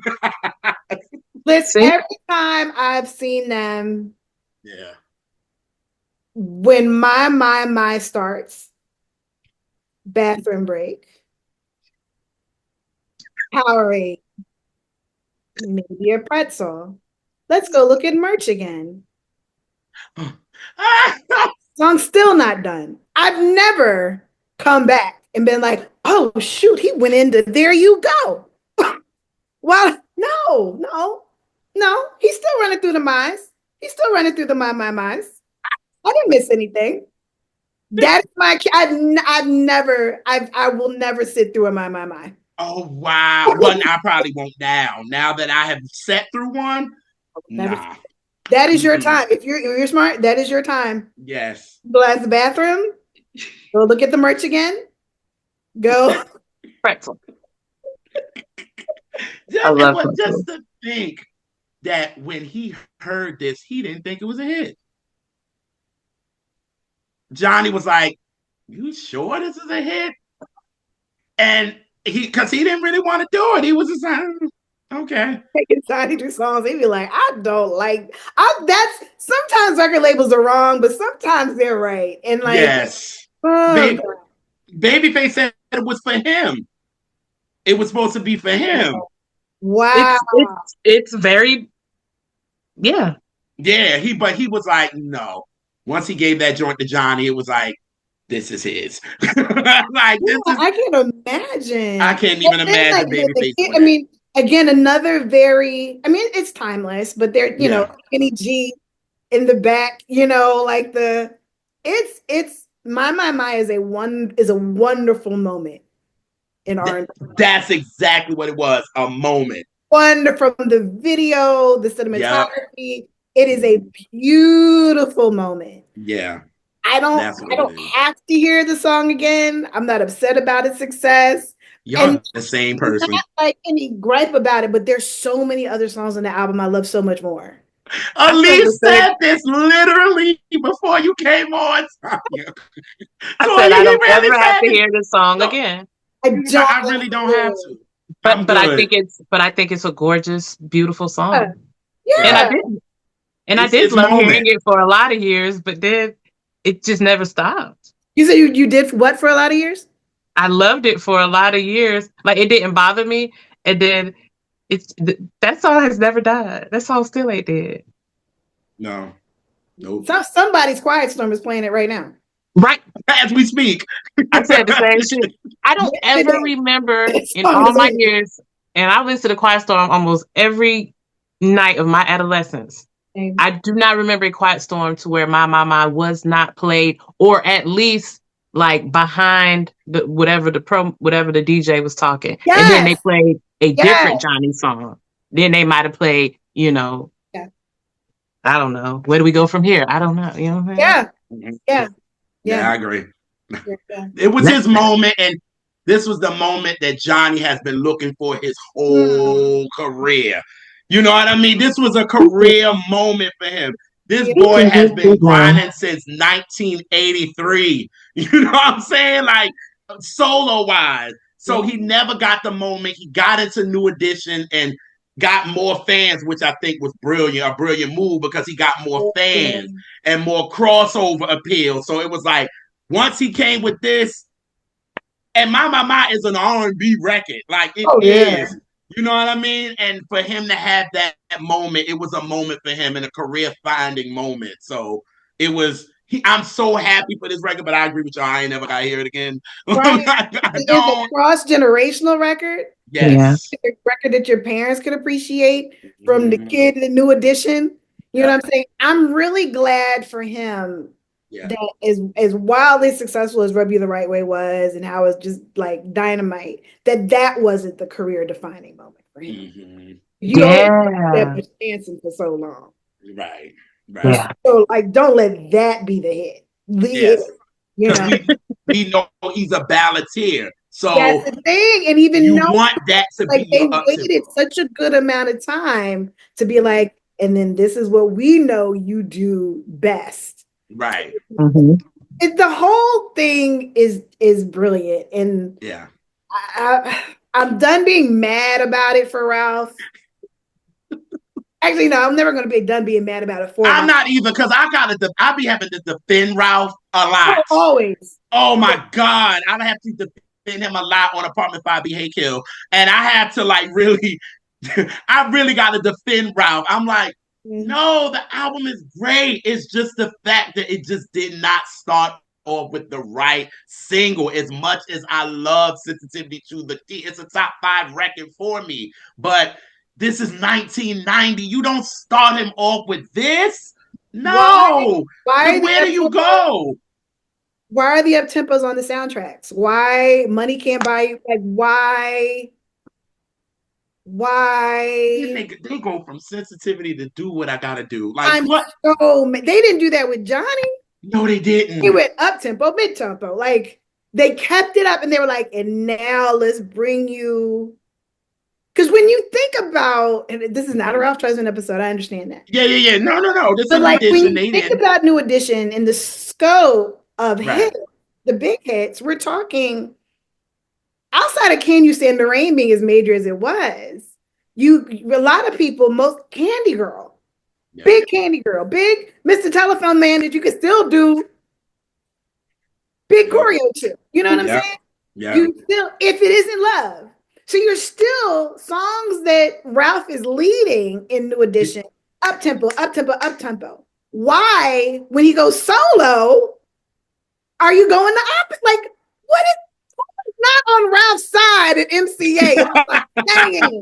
Listen, every time I've seen them, yeah. When my starts, bathroom break, Powerade, maybe a pretzel. Let's go look at merch again. Song's still not done. I've never come back and been like, oh shoot, he went into There You Go. Well, no. He's still running through the minds. He's still running through the minds. I didn't miss anything. That's my I will never sit through a my. Oh wow. Well, I probably won't now. Now that I have sat through one, nah. That is your time. If you're smart, that is your time. Yes. Blast the bathroom. Go look at the merch again. Go. Pretzel. Just to think that when he heard this, he didn't think it was a hit. Johnny was like, "You sure this is a hit?" And because he didn't really want to do it, he was just like, "Okay." Taking Johnny do songs, they be like, I don't like. That's sometimes record labels are wrong, but sometimes they're right. And like, Yes, Babyface said it was for him. It was supposed to be for him. Wow. It's very, yeah. Yeah, but he was like, no. Once he gave that joint to Johnny, it was like, this is his. I can't imagine. I can't even imagine Babyface. I mean, again, another very, I mean, it's timeless, but there, you know, Kenny G in the back, you know, like it's my is a wonderful moment in R&B. That's exactly what it was, a moment. From the video, the cinematography, it is a beautiful moment. Yeah. I don't have to hear the song again. I'm not upset about its success. You're the same person. Not like any gripe about it, but there's so many other songs on the album I love so much more. Elise said this literally before you came on. I said I don't ever have to hear this song again. I really don't have to. But I think it's a gorgeous, beautiful song. Yeah. And I did love hearing it for a lot of years, but then it just never stopped. You said you did what for a lot of years? I loved it for a lot of years. Like, it didn't bother me. And then that song has never died. That song still ain't dead. No. Nope. Somebody's Quiet Storm is playing it right now. Right. As we speak. I said the same shit. I don't ever remember in all my years, and I listened to Quiet Storm almost every night of my adolescence. I do not remember a Quiet Storm to where My was not played, or at least like behind whatever the DJ was talking. Yes. And then they played a different Johnny song. Then they might have played, you know, I don't know. Where do we go from here? I don't know. You know what I'm saying? Yeah, I agree. It was his moment, and this was the moment that Johnny has been looking for his whole career. You know what I mean? This was a career moment for him. This boy has been grinding since 1983. You know what I'm saying? Like, solo-wise. So he never got the moment. He got into New Edition and got more fans, which I think was brilliant, a brilliant move, because he got more fans and more crossover appeal. So it was like, once he came with this, and My is an R&B record. Like, it is. You know what I mean? And for him to have that moment, it was a moment for him and a career-finding moment. So it was, I'm so happy for this record, but I agree with y'all. I ain't never got to hear it again. Right. It's a cross-generational record. Yes. A record that your parents could appreciate from the kid in the New Edition. You know what I'm saying? I'm really glad for him that as wildly successful as Rub You the Right Way was, and how it's just like dynamite, that wasn't the career defining moment for him. You only dancing for so long. Right. So like, don't let that be the hit. You know, we know he's a balladeer. So that's the thing. And even you want that to like be they waited such a good amount of time to be like, and then this is what we know you do best. Right. The whole thing is brilliant. And I'm done being mad about it for Ralph. Actually, no, I'm never going to be done being mad about it for I'm not even, because I be having to defend Ralph a lot. Always. Oh my God. I have to defend him a lot on Apartment 5B Hey Kill. And I have to like really, I really got to defend Ralph. I'm like, no, the album is great. It's just the fact that it just did not start off with the right single. As much as I love Sensitivity to the T, it's a top 5 record for me. But this is 1990. You don't start him off with this. No. Where do you go? Why are the up tempos on the soundtracks? Why money can't buy you? Like why? Why? They go from sensitivity to do what I gotta do. Like I'm what? so mad. They didn't do that with Johnny. No, they They didn't. went up tempo, mid tempo. Like they kept it up, and they were like, and now let's bring you. Because when you think about, and this is not a Ralph Tresvant episode, I understand that. Yeah. No. This is But a new like when edition. you They think didn't. about New Edition and the scope of Right. hits, the big hits, we're talking outside of Can You Stand the Rain being as major as it was. A lot of people, most Candy Girl, Yeah. big Candy Girl, big Mr. Telephone Man that you can still do big choreo to. You know what I'm saying? Yeah. You still, if it isn't love. So you're still songs that Ralph is leading in New Edition, up tempo, up tempo, up tempo. Why, when he goes solo, are you going the opposite? Like, what is not on Ralph's side at MCA? I'm like, dang.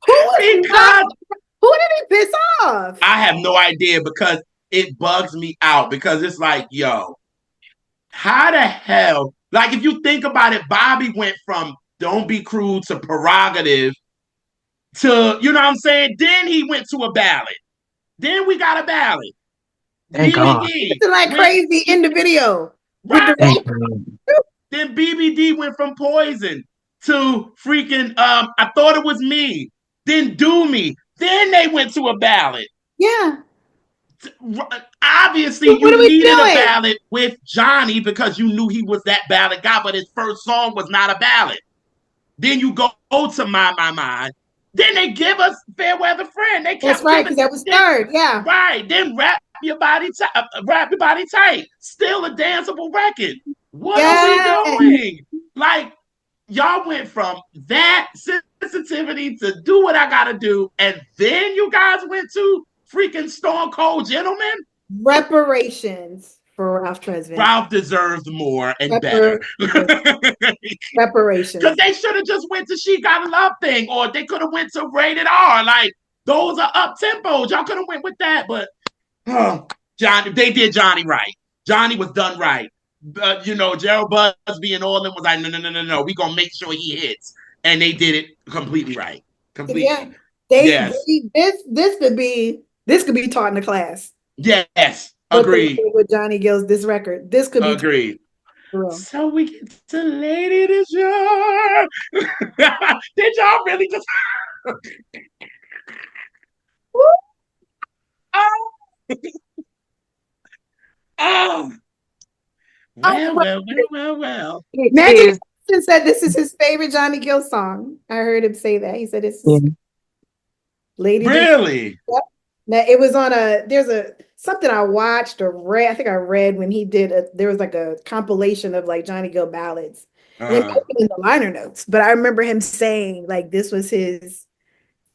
Who did he piss off? I have no idea because it bugs me out because it's like, yo, how the hell? Like, if you think about it, Bobby went from Don't Be Cruel to Prerogative to, you know what I'm saying? Then he went to a ballad. Then we got a ballad. Thank God. It's like crazy in the video. Right. With the Then BBD went from Poison to freaking I Thought It Was Me. Then Do Me. Then they went to a ballad. Yeah. Obviously, you needed a ballad with Johnny because you knew he was that ballad guy, but his first song was not a ballad. Then you go to My. Then they give us Fair Weather Friend. That's right, because that was third. Yeah. Right. Then Wrap Your Body Tight. Still a danceable record. What are we doing? Like, y'all went from that sensitivity to do what I gotta do, and then you guys went to freaking Stone Cold Gentleman. Reparations for Ralph Tresvant. Ralph deserves more and better. Reparations. Because they should have just went to She Got a Love Thing, or they could have went to Rated R. Like, those are up tempos. Y'all could have went with that, but Johnny, they did Johnny right. Johnny was done right. Gerald Busby and all them was like, no. We gonna make sure he hits, and they did it completely right. Completely. Yeah. This could be taught in the class. Yes. Agreed. With Johnny Gill's this record. This could be agreed. So we get to Lady de Jour. Did y'all really just Oh. Well. Magic said this is his favorite Johnny Gill song. I heard him say that. He said it's Lady. Really? Now it was on something I watched or read. I think I read when he did there was like a compilation of like Johnny Gill ballads. And it might have been in the liner notes, but I remember him saying like this was his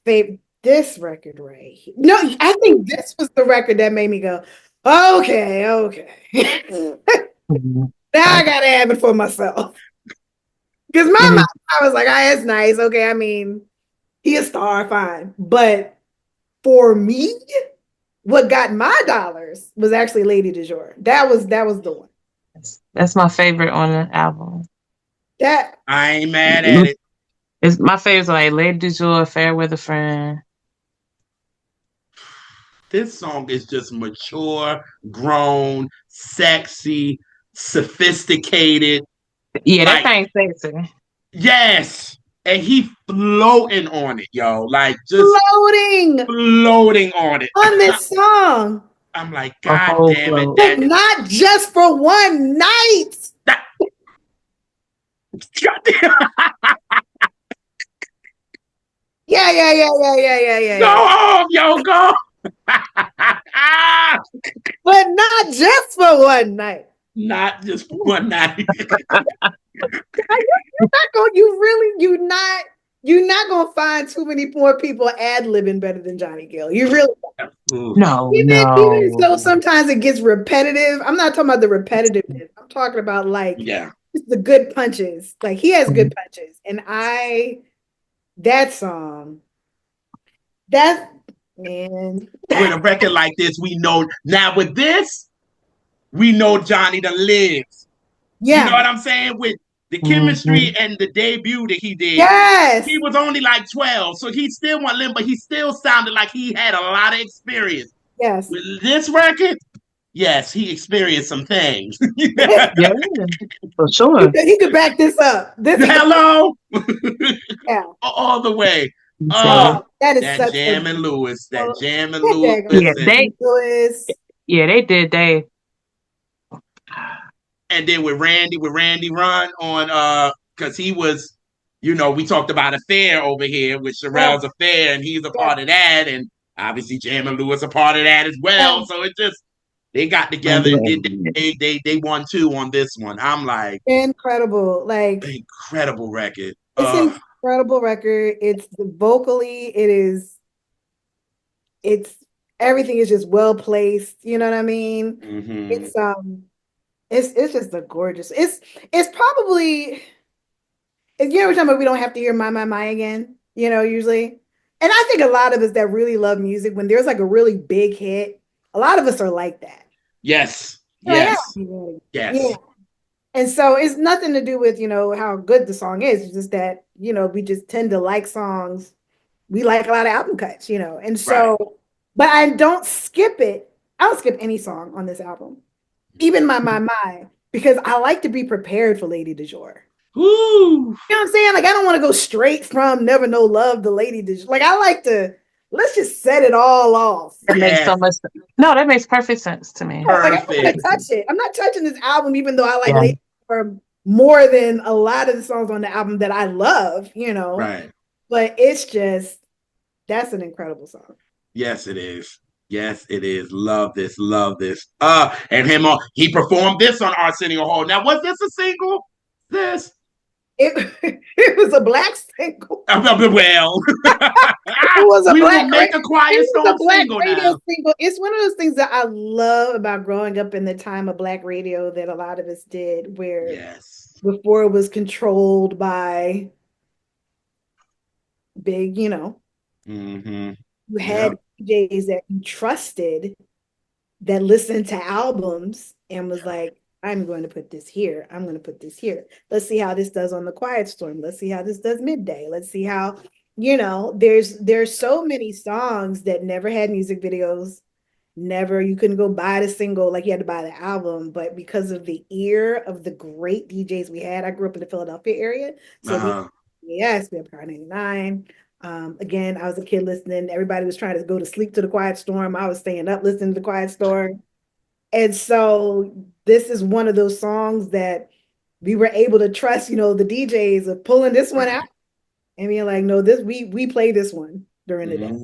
favorite. This record right here. No, I think this was the record that made me go, okay. Now I gotta have it for myself. Because my mom, I was like, it's nice. Okay, I mean, he a star, fine. But for me, what got my dollars was actually Lady de Jour. That was the one. That's my favorite on the album. That I ain't mad at it. It's my favorite, like Lady de Jour, Fair Weather Friend. This song is just mature, grown, sexy, sophisticated. Yeah, that thing's sexy. Yes. And he floating on it, yo. Like just floating on it. On this song. I'm like, God damn it. But not just for one night. God damn. Yeah. Go home, yo, go. But not just for one night. Not just for one night. You're not gonna find too many more people ad-libbing better than Johnny Gill. You really no. Even though sometimes it gets repetitive. I'm not talking about the repetitiveness. I'm talking about like the good punches. Like he has good punches. And that song, man. With a record like this, we know now with this, we know Johnny done lives. You know Yeah. what I'm saying? With the chemistry and the debut that he did, he Yes. was only like 12, so he still wasn't living, but he still sounded like he had a lot of experience. Yes. With this record, yes, he experienced some things. Yeah, for sure. He could back this up. This Hello, yeah. all the way. So, That is That such a Jam and Lewis, that oh, Jam and that Lewis, yeah, daggone and, Louis. they did. and then with Randy Run on because he was, we talked about Affair over here with Yeah. Sherelle's Affair, and he's a Yeah. part of that, and obviously Jam and Lewis a part of that as Yeah. well. So it just they got together and did they won two on this one. I'm like, Incredible. Like incredible record. it's an incredible record. It's vocally, it's everything is just well placed. You know what I mean? Mm-hmm. It's just a gorgeous. It's probably you know, we're talking about we don't have to hear my again, you know, usually. And I think a lot of us that really love music, when there's like a really big hit, a lot of us are like that. Yes. Like, Yes. yeah. Yes. And so it's nothing to do with, how good the song is. It's just that, we just tend to like songs. We like a lot of album cuts, And Right. so, but I don't skip it. I don't skip any song on this album, even my, because I like to be prepared for Lady du Jour. Woo. You know what I'm saying? Like, I don't want to go straight from Never Know Love to Lady du Jour. Like, I like to, let's just set it all off. That makes so much sense. No, that makes perfect sense to me. Like, I don't want to touch it. I'm not touching this album, even though I like Lady or more than a lot of the songs on the album that I love, Right. But it's just, that's an incredible song. Yes, it is. Yes, it is. Love this. Love this. And he performed this on Arsenio Hall. Now, was this a single? This? It was a black single. Well, it was a we black will make a Quiet Storm single now. Single. It's one of those things that I love about growing up in the time of black radio that a lot of us did, where before it was controlled by big, Mm-hmm. you had DJs that you trusted that listened to albums and was like, I'm going to put this here. I'm going to put this here. Let's see how this does on the Quiet Storm. Let's see how this does Midday. Let's see how, there's so many songs that never had music videos. Never, you couldn't go buy the single, like you had to buy the album, but because of the ear of the great DJs we had, I grew up in the Philadelphia area. So we had Power 99. Again, I was a kid listening. Everybody was trying to go to sleep to the Quiet Storm. I was staying up listening to the Quiet Storm. And so this is one of those songs that we were able to trust, the DJs of pulling this one out and being like, no, we play this one during the day.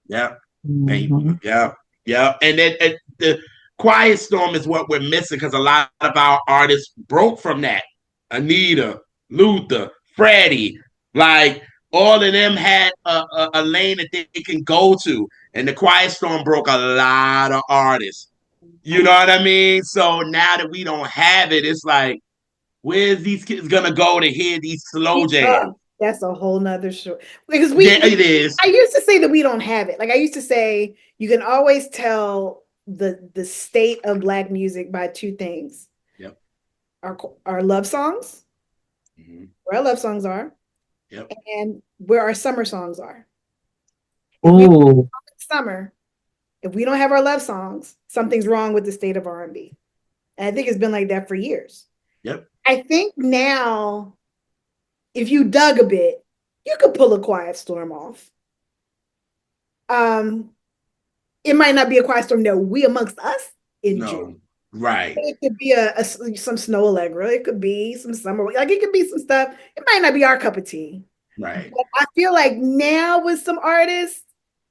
Yeah. Yeah. And then the Quiet Storm is what we're missing because a lot of our artists broke from that. Anita, Luther, Freddie, like all of them had a lane that they can go to. And the Quiet Storm broke a lot of artists. You know what I mean? So now that we don't have it, it's like, where's these kids gonna go to hear these slow jams? That's a whole nother story. Because it is. I used to say that we don't have it. Like I used to say, you can always tell the state of black music by two things. Yep. Our love songs, where our love songs are, and where our summer songs are. Ooh. Summer. If we don't have our love songs, something's wrong with the state of R&B. And I think it's been like that for years. Yep. I think now, if you dug a bit, you could pull a Quiet Storm off. It might not be a Quiet Storm that we amongst us enjoy. Right. It could be some Snow Allegra. It could be some summer. Like it could be some stuff. It might not be our cup of tea. Right. But I feel like now with some artists,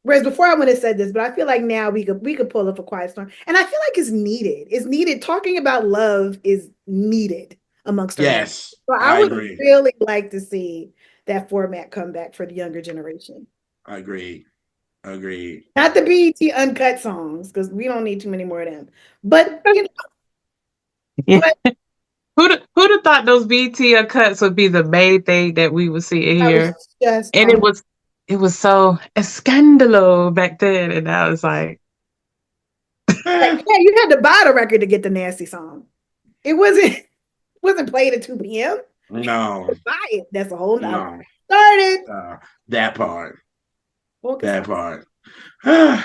whereas before I would have said this, but I feel like now we could pull up a Quiet Storm. And I feel like it's needed. It's needed. Talking about love is needed amongst our artists. So I would really like to see that format come back for the younger generation. I agree. Not the BET uncut songs, because we don't need too many more of them. But who'd have thought those BET uncuts would be the main thing that we would see here? And it was so a scandalo back then, and I was like, yeah, you had to buy the record to get the nasty song. It wasn't played at 2 p.m. No. Buy it. That's a whole nother. No. Started. That part. Focus That on. part.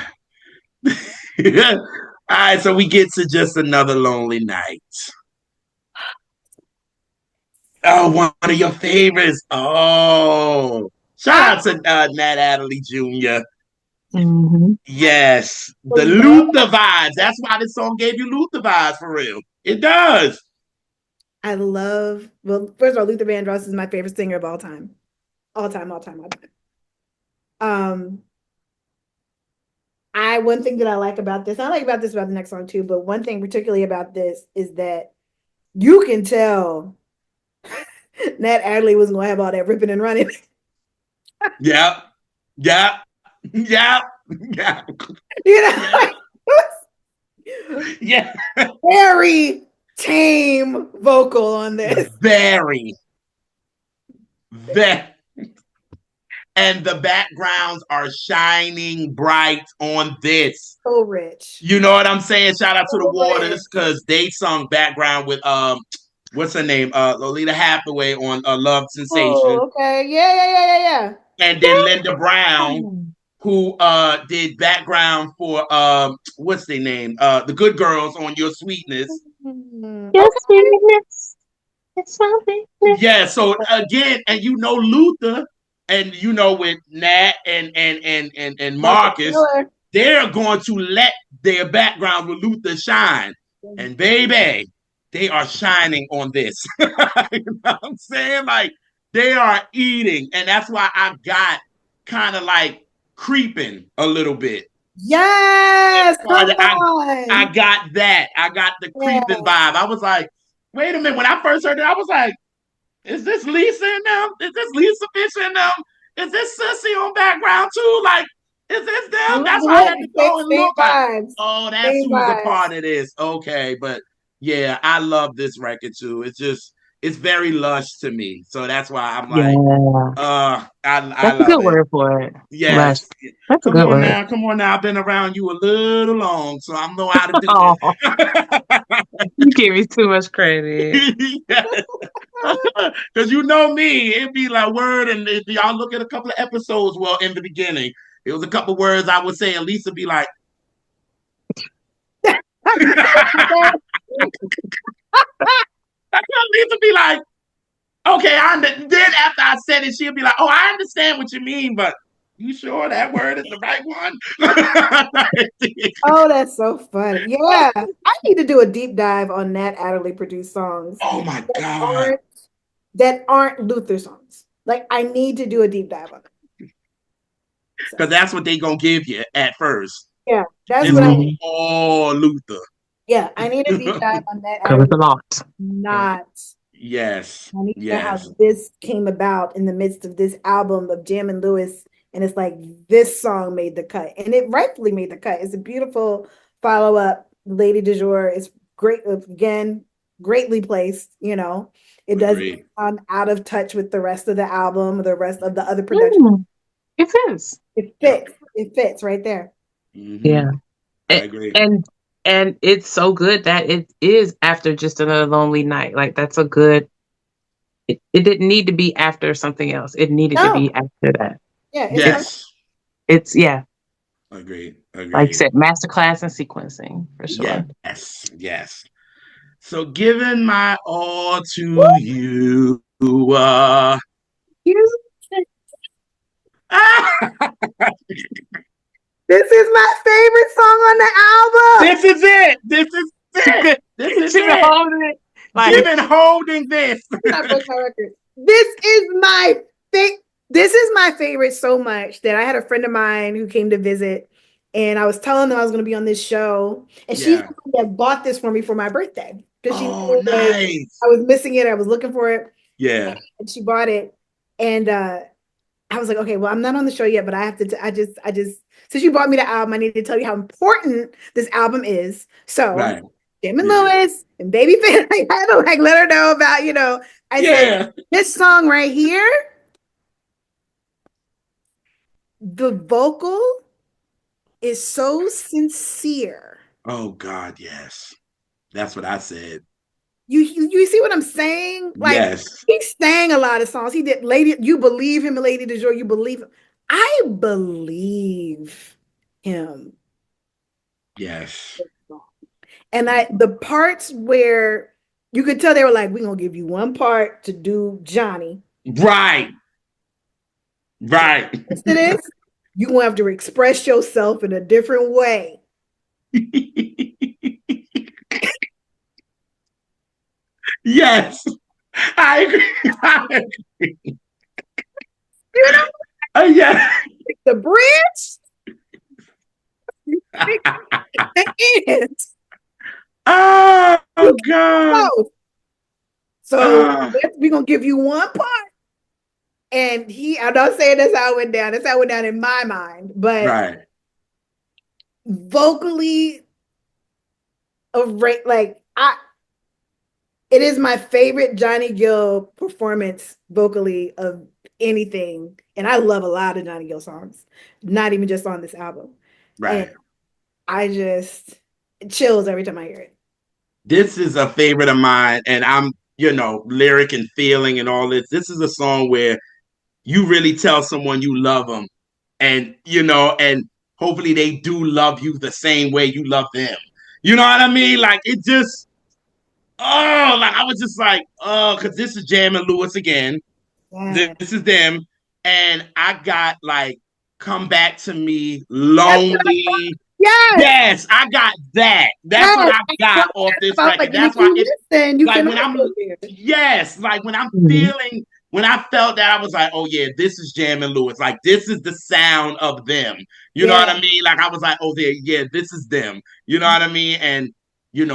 All right, so we get to just another lonely night. Oh, one of your favorites. Oh, shout out to Nat Adderley Jr. Mm-hmm. Yes, the Luther vibes. That's why this song gave you Luther vibes for real. It does. I love, well, first of all, Luther Vandross is my favorite singer of all time. All time, all time, all time. One thing that I like about this, I like about this about the next song too, but one thing particularly about this is that you can tell Nat Adderley was going to have all that ripping and running. Yep. Yep. Yep. Yep. You know? Yeah. Very tame vocal on this. Very. Very. And the backgrounds are shining bright on this. So rich. You know what I'm saying? Shout out to the Waters because they sung background with what's her name? Lolita Hathaway on Love Sensation. Oh, okay. Yeah. And then Linda Brown, who did background for what's their name? The Good Girls on Your Sweetness. Your sweetness. It's something. Yeah, so again, and you know Luther, and you know with Nat and Marcus, they're going to let their background with Luther shine. And baby, they are shining on this. You know what I'm saying? Like they are eating. And that's why I got kind of like creeping a little bit. Yes. I got that. I got the creeping vibe. I was like, wait a minute. When I first heard it, I was like, is this Lisa in them? Is this Lisa Fish in them? Is this Sissy on background too? Like, is this them? That's why I had to go and look like, oh, that's who's a part of this. Okay, but yeah, I love this record too. It's very lush to me. So that's why I'm like, I that's love a good word for it. Yes. That's a good word. Come on now. I've been around you a little long, so I know how to do this. You give me too much credit. Because you know me, it'd be like word, and if y'all look at a couple of episodes, well, in the beginning, it was a couple words I would say, and Lisa be like, Lisa be like, okay, then after I said it, she'll be like, oh, I understand what you mean, but you sure that word is the right one? Oh, that's so funny. Yeah. I need to do a deep dive on Nat Adderley produced songs. Oh my God. That aren't Luther songs. Like I need to do a deep dive on it. Because that's what they gonna give you at first. Yeah, that's what I need. Oh, Luther. Yeah, I need a deep dive on that. Because it's a lot. Not. Yes. I need to know how this came about in the midst of this album of Jam and Lewis. And it's like this song made the cut. And it rightfully made the cut. It's a beautiful follow-up. Lady du Jour is great, again, greatly placed, you know. It doesn't sound out of touch with the rest of the album, the rest of the other production. It is. It fits. It fits right there. Mm-hmm. Yeah. I agree. And it's so good that it is after just another lonely night. Like that's a good. It didn't need to be after something else. It needed to be after that. Yeah. It's Agreed. Like you said, masterclass in sequencing for sure. Yes. So, giving my all to you. This is my favorite song on the album. This is it. This is it. Holding this. This is my favorite so much that I had a friend of mine who came to visit, and I was telling them I was going to be on this show, and she's the one that bought this for me for my birthday because she knew nice. I was missing it. I was looking for it. Yeah, and she bought it, and I was like, okay, well, I'm not on the show yet, but I have to. I just. Since you bought me the album, I need to tell you how important this album is. So, Jam and Lewis and Babyface, I had to like let her know about, you know. I said this song right here. The vocal is so sincere Oh God, yes. That's what I said. You see what I'm saying? Like Yes. he sang a lot of songs. He did Lady, you believe him, Lady du Jour, you believe him. I believe him. Yes. And the parts where you could tell they were like, we're gonna give you one part to do Johnny. Right. Right. To this, you're gonna have to express yourself in a different way. Yes. I agree. I agree. You know, Yeah. the bridge, the end. Oh God. So Uh, we're gonna give you one part. And I'm not saying that's how it went down. That's how it went down in my mind. But right. vocally, like it is my favorite Johnny Gill performance vocally of anything. And I love a lot of Johnny Gill songs, not even just on this album. And Right. I just chills every time I hear it. This is a favorite of mine, and I'm, lyric and feeling and all this. This is a song where you really tell someone you love them, and and hopefully they do love you the same way you love them. You know what I mean? Like it just, like I was just like, because this is Jam and Lewis again. Yeah. This is them, and I got like, "Come Back to Me," That's what I thought. "Lonely." Yes. Yes, I got that. That's what Yes. I got off this I was record. like, and if That's why you it listen, you like can when I'm also hear it. yes, like Mhm. when I felt that I was like, oh yeah, this is Jam and Lewis. Like this is the sound of them. You know Yeah. what I mean? Like I was like, oh yeah, this is them. You know what I mean? And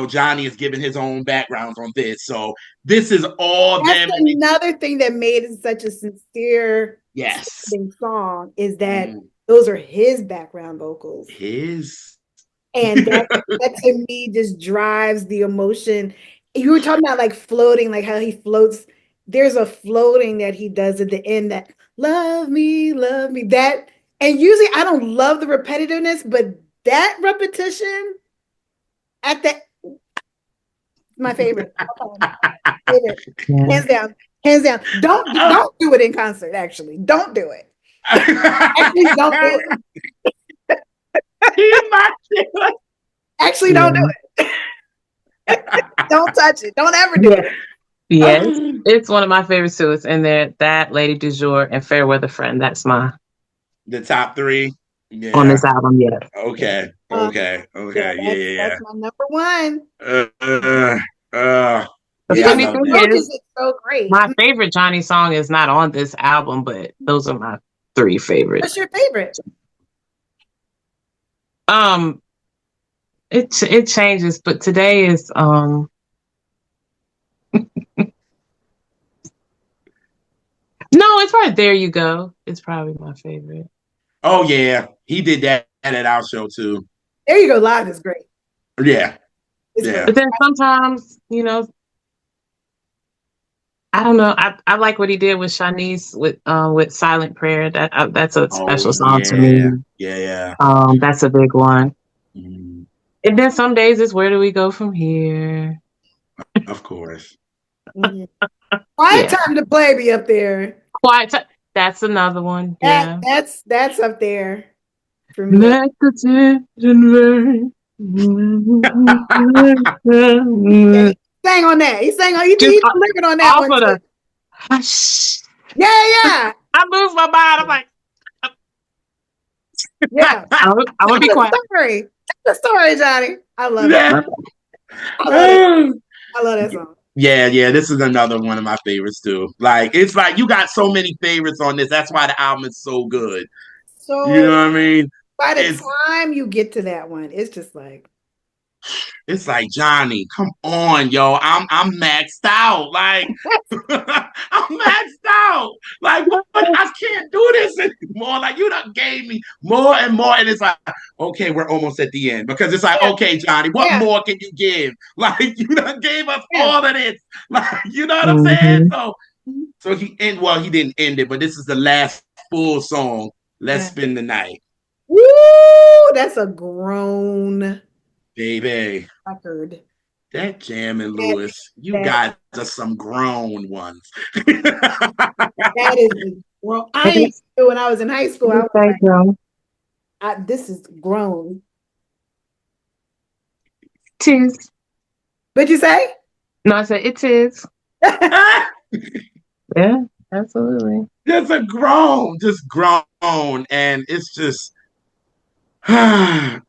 Johnny is giving his own backgrounds on this. So this is all That's them and another thing that made it such a sincere yes. song is that Mm, those are his background vocals. his And that to me just drives the emotion. You were talking about like floating, like how he floats. There's a floating that he does at the end that love me. That and usually I don't love the repetitiveness, but that repetition at the my favorite. Favorite. Yeah. Hands down. Hands down. Don't do it in concert, actually. Don't do it. Actually, don't do it. He's my killer. Actually, don't do Yeah. it. Don't touch it. Don't ever do Yeah. it. Yes. It's one of my favorites too. It's in there. That Lady du Jour and Fair Weather Friend. That's my The top three. on Yeah. this album. Yeah. Okay. Okay. Yeah, Okay. Yeah. that's my number one. Uh, uh, uh, The yeah, I Because funny he love thing that. approaches is, it so great. my favorite Johnny song is not on this album, but those are my three favorite. What's your favorite? Um, it changes, but today is no, it's probably There You Go. It's probably my favorite. Oh yeah, he did that at our show too. There you go. Live is great. Yeah, It's yeah. great. But then sometimes, I don't know. I like what he did with Shanice with Silent Prayer. That's a Oh special song to yeah, me. yeah. That's a big one. Mm, And then some days it's Where Do We Go From Here? of course. Mhm. Quiet Yeah. Time to Play be up there. Quiet Time. That's another one. Yeah. That's up there for me. Let the tension Yeah, burn. he sang on that. He sang on. He Just delivered on that off one of too. the hush. Yeah, yeah, I moved my mind. I'm like, yeah. I'm gonna be Tell the quiet. story. Tell the story, Johnny. I love it. Yeah. I love it. I love that song. Yeah. This is another one of my favorites too. Like it's like you got so many favorites on this. That's why the album is so good. You know So what I mean? by the It's time you get to that one, it's just like, it's like Johnny, come on, yo. I'm maxed out. Like I'm maxed out. Like what? I can't do this anymore. Like you done gave me more and more, and it's like, okay, we're almost at the end because it's like, yeah, okay, Johnny, what yeah, more can you give? Like you done gave us yeah. all of this. Like you know what I'm saying? Mhm. So he didn't end it, but this is the last full song. Let's Yeah. spend the night. Woo! That's a groan. baby. record. That Jam and That, Lewis, you that, guys are some grown ones. that is, well, I It ain't is, when I was in high it school, I is was very like, grown. this is grown. It is. What'd you say? No, I said it is. Yeah, absolutely. Just grown, and it's just I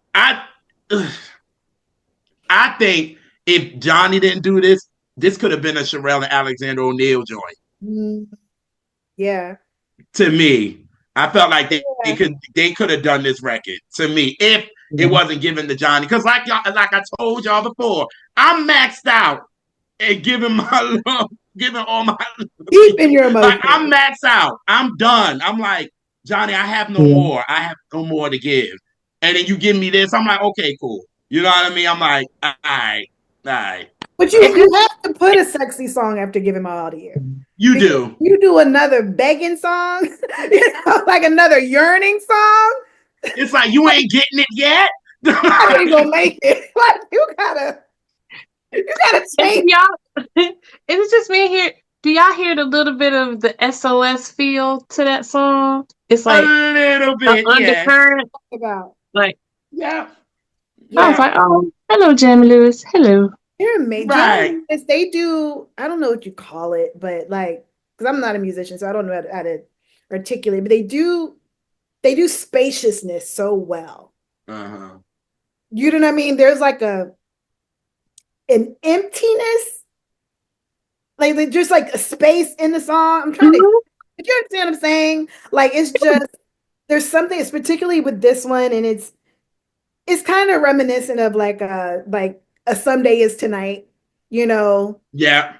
I think if Johnny didn't do this, this could have been a Sherelle and Alexander O'Neal joint. Mm, yeah. To me, I felt like Yeah. they could have done this record. To me, if it Yeah. wasn't given to Johnny, because like I told y'all before, I'm maxed out and giving my love, giving all my love to Deep in you. your Like emotions. I'm maxed out. I'm done. I'm like Johnny, I have no Yeah. more. I have no more to give. And then you give me this. I'm like, okay, cool. You know what I mean? I'm like, all right. But It you just have to put a sexy song after giving my all to you. You Because do. you do another begging song, like another yearning song, It's like you ain't getting it yet. I ain't gonna make it. Like you gotta and do change. y'all it's just me here. Do y'all hear the little bit of the SOS feel to that song? It's A like little an bit, yes. undercurrent. About. Like Yeah. I was Yeah, Yeah. like, oh, hello, Jamie Lewis. Hello. they're amazing. Right. Jam is they do. I don't know what you call it, but like, because I'm not a musician, so I don't know how to articulate. But they do spaciousness so well. Uh-huh. You know what I mean? There's like an emptiness, like just like a space in the song. I'm trying to. Mhm. If you understand what I'm saying, like it's just there's something. It's particularly with this one, and it's kind of reminiscent of like a Someday Is Tonight. You know, Yeah.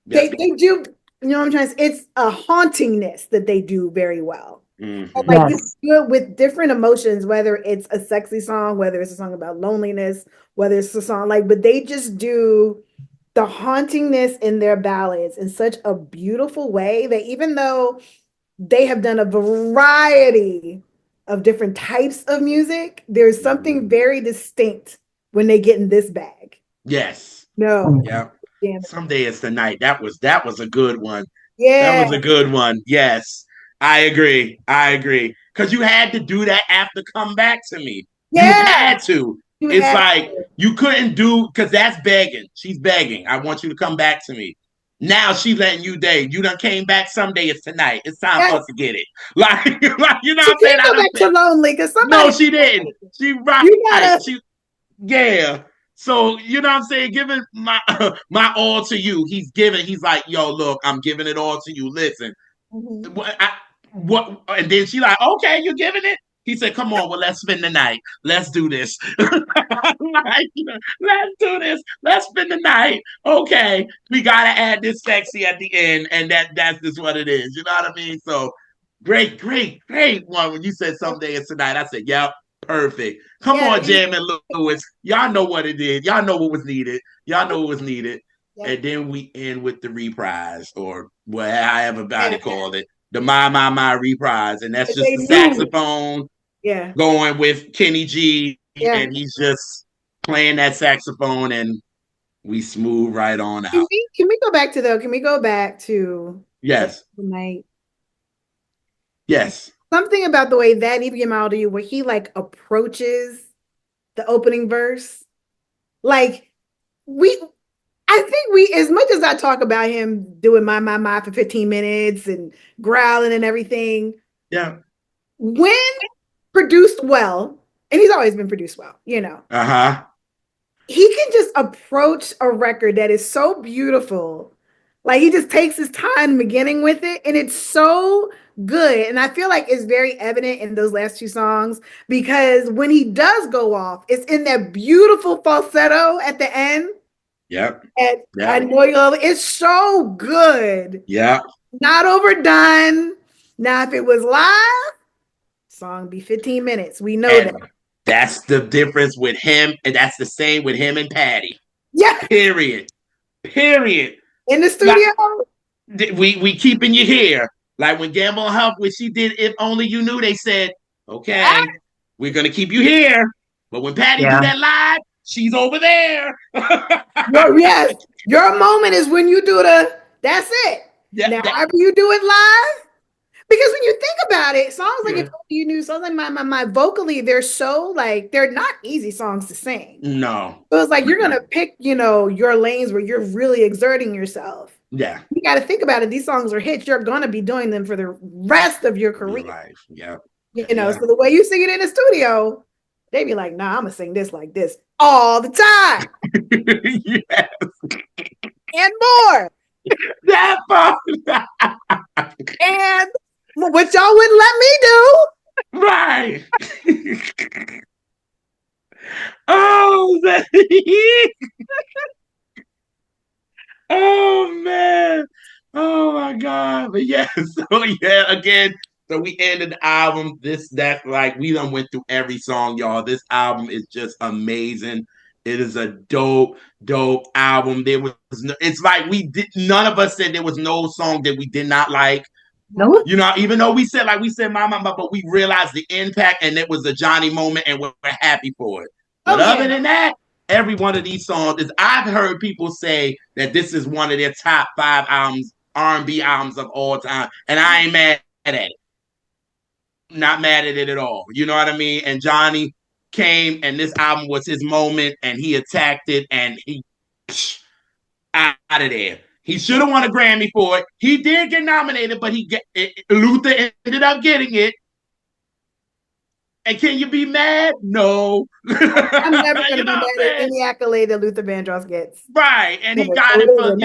they Yep. they do. You know what I'm trying to say? It's a hauntingness that they do very well. And Mm-hmm. like you Yes. do it with different emotions, whether it's a sexy song, whether it's a song about loneliness, whether it's a song like, but they just do the hauntingness in their ballads in such a beautiful way that even though they have done a variety of different types of music, there's Mm-hmm. something very distinct when they get in this bag. Yes. No, Mhm. Yep. damn it. Someday it's the night. That was a good one. That Yeah, was a good one. Yes. I agree. I agree. Because you had to do that after Come Back to Me. You yeah, had to. you It's have like to. you couldn't do because that's begging. She's begging. I want you to come back to me. Now she's letting you date. You done came back. Someday it's tonight. It's time for Yeah, us to get it. Like, like you know she what I'm saying? can't go back to lonely because No, somebody she didn't. She right. you gotta. She yeah. So you know what I'm saying? Giving my my all to you. He's giving. He's like, yo, look, I'm giving it all to you. Listen, Mhm. what? And then she like, okay, you're giving it. He said, come on, well, let's spend the night. Let's do this. Like, let's do this. Let's spend the night. Okay, we gotta add this sexy at the end, and that's just what it is. You know what I mean? So great one. When you said someday it's tonight, I said, yep, perfect. Come Yeah, on, Jam and Lewis. Y'all know what it is. Y'all know what was needed. Y'all know what was needed. yeah, And then we end with the reprise, or whatever yeah. body called it, the my reprise, and that's But just they the knew. saxophone Yeah, going with Kenny G, yeah. and he's just playing that saxophone, and we smooth right on Can out. we go back to though? Can we go back to Yes, the night? yes, Something about the way that even came out to you, where he like approaches the opening verse. Like we, I think we, as much as I talk about him doing my for 15 minutes and growling and everything, yeah, when produced well, and he's always been produced well, you know, uh huh, he can just approach a record that is so beautiful. Like he just takes his time beginning with it, and it's so good. And I feel like it's very evident in those last two songs because when he does go off, it's in that beautiful falsetto at the end. yep, And I yep, know you love it. It's so good, yep. not overdone. Now, if it was live, song be 15 minutes. We know that. And that's the difference with him, and that's the same with him and Patty. Yeah, Period. Period. in the Like, studio. we keeping you here. Like when Gamble and Huff, when she did If Only You Knew, they said, Ah, okay, we're gonna keep you here. But when Patty do Yeah. that live, she's over there. Yes, your moment is when you do that's it. Yeah, Now, however you do it live, because when you think about it, songs like yeah. If Only You Knew, songs like my vocally, they're so like, they're not easy songs to sing. No. So it's like you're gonna pick, your lanes where you're really exerting yourself. Yeah. You got to think about it. These songs are hits. You're gonna be doing them for the rest of your Your career. life. Yeah. So the way you sing it in the studio, they be like, nah, I'm gonna sing this like this all the time. Yes. And more. That part. And what y'all wouldn't let me do. Right. Oh, oh man. Oh my God. But yeah, so yeah, again, so we ended the album. Like we done went through every song, y'all. This album is just amazing. It is a dope, dope album. It's like none of us said there was no song that we did not like. Nope. Even though we said my mama, but we realized the impact and it was a Johnny moment and we're happy for it. But other than that, every one of these songs I've heard people say that this is one of their top 5 albums, R&B albums of all time. And I ain't mad at it. Not mad at it at all. You know what I mean? And Johnny came and this album was his moment and he attacked it and he out of there. He should have won a Grammy for it. He did get nominated, but Luther ended up getting it. And can you be mad? No. I'm never going to be mad at any accolade that Luther Vandross gets. Right. And he got it for,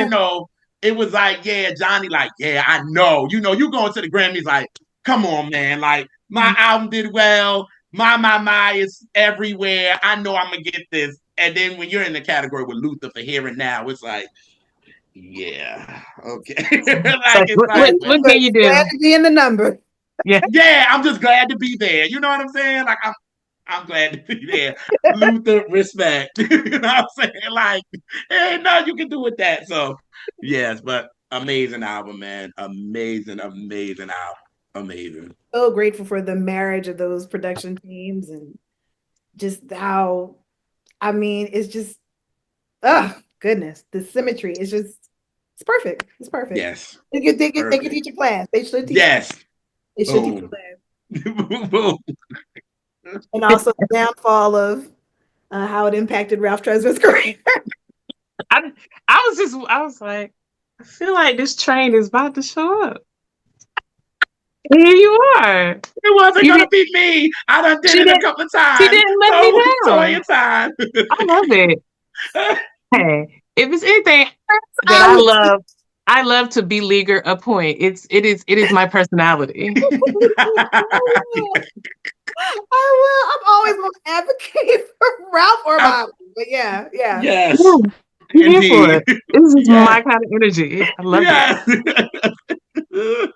it was like, yeah, Johnny, like, yeah, I know. You going to the Grammys, like, come on, man. Like, my album did well. My is everywhere. I know I'm going to get this. And then when you're in the category with Luther for Here and Now, it's like, yeah, okay. What can you do? Glad to be in the number. Yeah, I'm just glad to be there. You know what I'm saying? Like, I'm glad to be there. Luther, respect. You know what I'm saying? Like, hey, no, you can do with that. So, yes, but amazing album, man. Amazing, amazing album. Amazing. So grateful for the marriage of those production teams and just how, it's just, goodness, the symmetry is just, it's perfect. It's perfect. Yes. They could teach a class. They should teach. Yes. They should teach a class. And also the downfall of how it impacted Ralph Tresvant's career. I was like, I feel like this train is about to show up. Here you are. It wasn't going to be me. I done did it a couple of times. She didn't let me down. Toya time. I love it. Hey, if it's anything that I love to beleaguer a point. It is my personality. I will. I'm always going to advocate for Ralph or Bob. But yeah. Yes. I'm here for it. This is my kind of energy. I love it.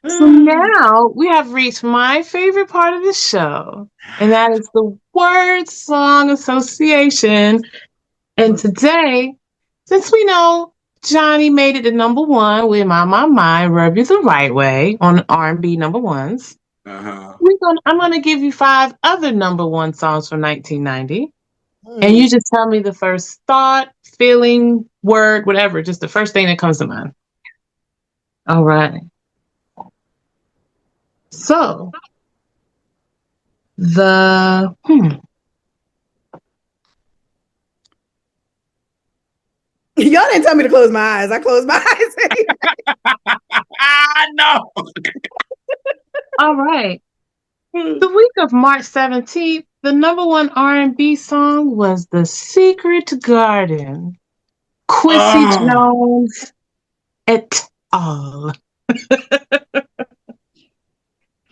So now we have reached my favorite part of the show, and that is the word song association. And today, since we know Johnny made it to number 1 with My, Rub You the Right Way on R&B number 1s, I'm going to give you 5 other number 1 songs from 1990. And you just tell me the first thought, feeling, word, whatever, just the first thing that comes to mind. All right. So, y'all didn't tell me to close my eyes. I closed my eyes. I know. All right. The week of March 17th, the number 1 R&B song was The Secret Garden. Quincy Jones et al.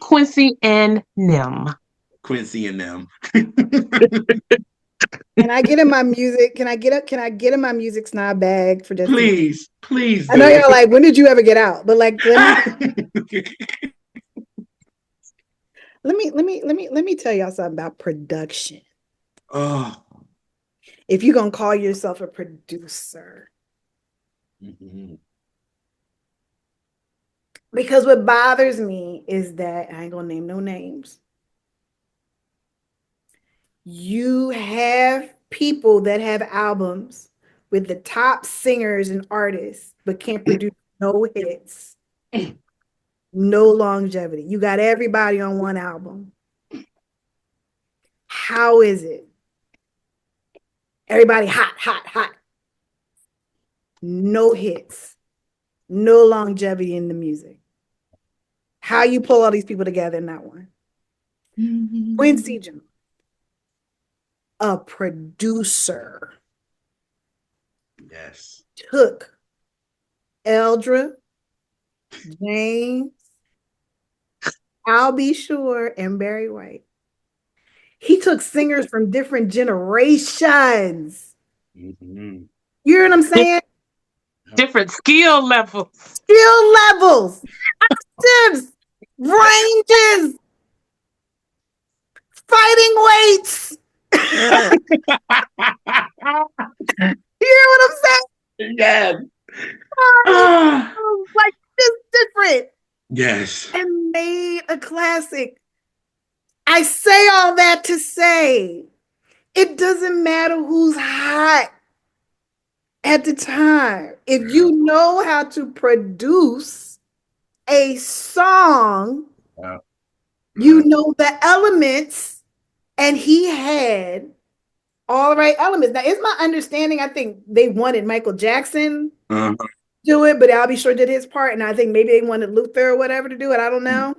Quincy and them. Can I get in my music? Can I get in my music snob bag for just please? I know you're like, when did you ever get out? But like, let me tell y'all something about production. Oh. If you're gonna call yourself a producer. Because what bothers me is that I ain't gonna name no names. You have people that have albums with the top singers and artists, but can't produce no hits, no longevity. You got everybody on one album. How is it? Everybody hot, hot, hot. No hits, no longevity in the music. How you pull all these people together in that one? Quincy Jones, a producer, Yes. took Eldra, James, I'll Be Sure, and Barry White. He took singers from different generations. Mm-hmm. You hear what I'm saying? Different skill levels. Skill levels, octaves, ranges, fighting weights. You hear what I'm saying? Yes. Like just different. Yes. And made a classic. I say all that to say it doesn't matter who's hot at the time. If you know how to produce a song, you know the elements, and he had all the right elements. Now, it's my understanding, I think they wanted Michael Jackson do it, but I'll Be Sure did his part, and I think maybe they wanted Luther or whatever to do it. I don't know.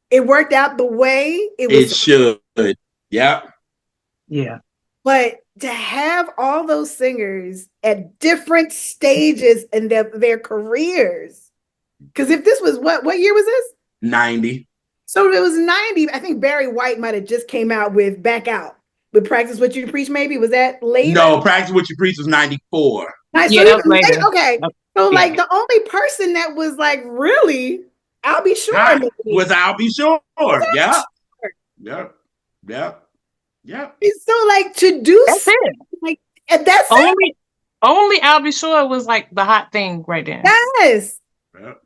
It worked out the way it should. Yep. Yeah. But to have all those singers at different stages in their careers, because if this was what year was this? 90. So it was 90. I think Barry White might have just came out with Back Out, with Practice What You Preach, maybe. Was that later? No, Practice What You Preach was 94. Nice. Yeah, So that was later. Okay. So like the only person that was like really, I'll Be Sure. Was I'll Be Sure. Yep. Yep. Yep. Yep. So like to do that's it. Like that's only I'll Be Sure was like the hot thing right there. Yes. Yep.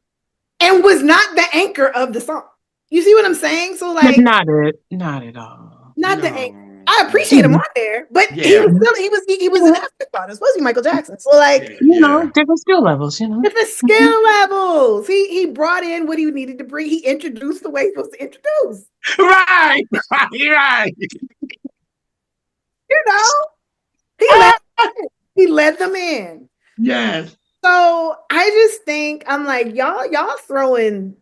And was not the anchor of the song. You see what I'm saying? So like not at all. Not the anchor. I appreciate him on there, but he was an afterthought. It was supposed to be Michael Jackson. So like you know, different skill levels, different skill levels. He brought in what he needed to bring. He introduced the way he was supposed to introduce. Right. Right. You know, he led them in. Yes. So I just think I'm like y'all throwing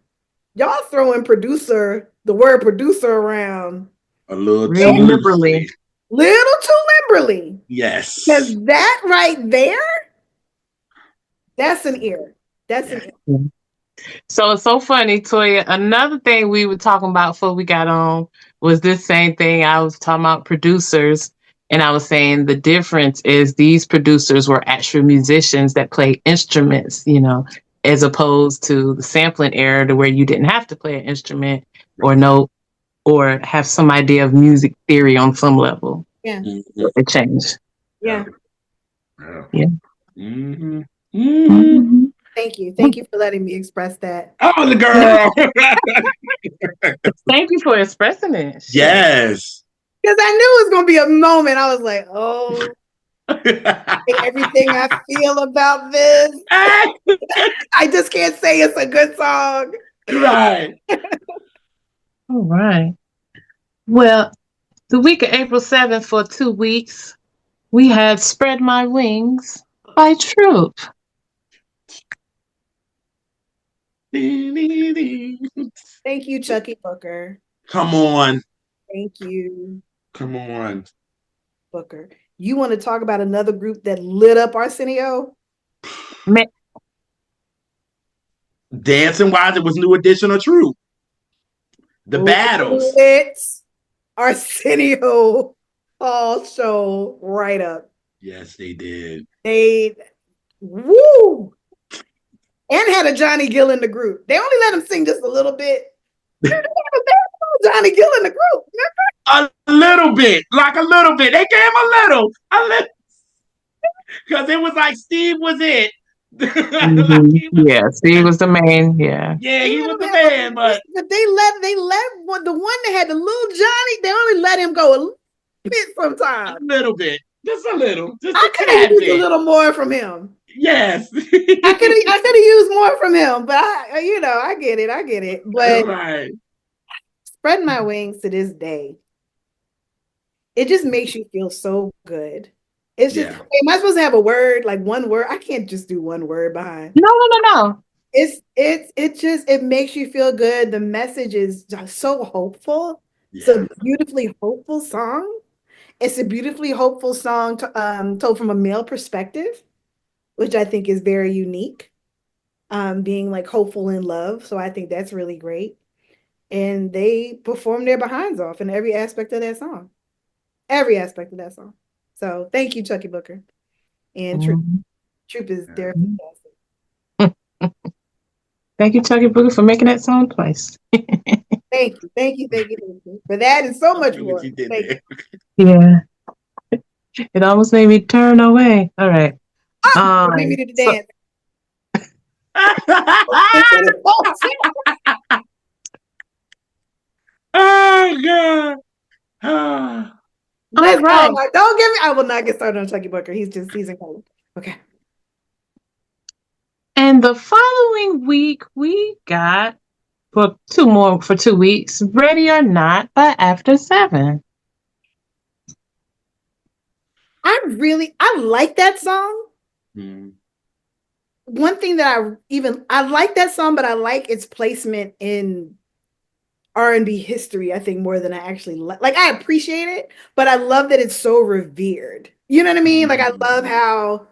the word producer around a little too liberally. Little too liberally. Yes. Because that right there, that's an ear. That's an ear. So it's so funny, Toya. Another thing we were talking about before we got on was this same thing. I was talking about producers, and I was saying the difference is these producers were actual musicians that play instruments, you know, as opposed to the sampling era to where you didn't have to play an instrument or have some idea of music theory on some level. Yeah. It changed. Yeah. Yeah. Mm-hmm. Mm-hmm. Thank you for letting me express that. Oh, the girl. Thank you for expressing it. Yes. Because I knew it was going to be a moment. I was like, oh, everything I feel about this. I just can't say it's a good song. Right. All right. Well, the week of April 7th for 2 weeks, we had Spread My Wings by Troop. Thank you, Chucky Booker. Come on. Thank you. Come on. Booker. You want to talk about another group that lit up Arsenio? Dancing wise, it was New Edition or Troop. The battles. It's Arsenio all show right up. Yes, they did. Woo! And had a Johnny Gill in the group. They only let him sing just a little bit. Johnny Gill in the group. A little bit. Like a little bit. They gave him a little. Because it was like Steve was it. Yeah, Steve was the main. Yeah, he was the man. But they let the one that had the little Johnny. They only let him go a bit sometimes. A little bit. Just a little. Just I a could have tad used a bit. little more from him. Yes. I could have used more from him, but I get it. But Right. spreading my wings to this day, it just makes you feel so good. It's just, Yeah. am I supposed to have a word, like one word? I can't just do one word behind. No. It makes you feel good. The message is just so hopeful. It's Yeah. a beautifully hopeful song. It's a beautifully hopeful song told from a male perspective, which I think is very unique. Being like hopeful in love. So I think that's really great. And they perform their behinds off in every aspect of that song. Every aspect of that song. So thank you, Chucky Booker. And Troop. Mhm. Troop is Yeah. there. Fantastic. Thank you, Chucky Booger, for making that song twice. Thank you for that and so I much see what more. you did Thank you. there. Yeah, it almost made me turn away. All right. Maybe to the So dance. Oh, Oh God. Ah. all listen, right. don't get me. I will not get started on Chucky Booker. He's in color. Okay. And the following week we got for 2 weeks, Ready or Not by After Seven. I like that song. Mm. One thing that I like that song, but I like its placement in R&B history, I think, more than I actually like I appreciate it, but I love that it's so revered. You know what I mean? Like I love Mm. how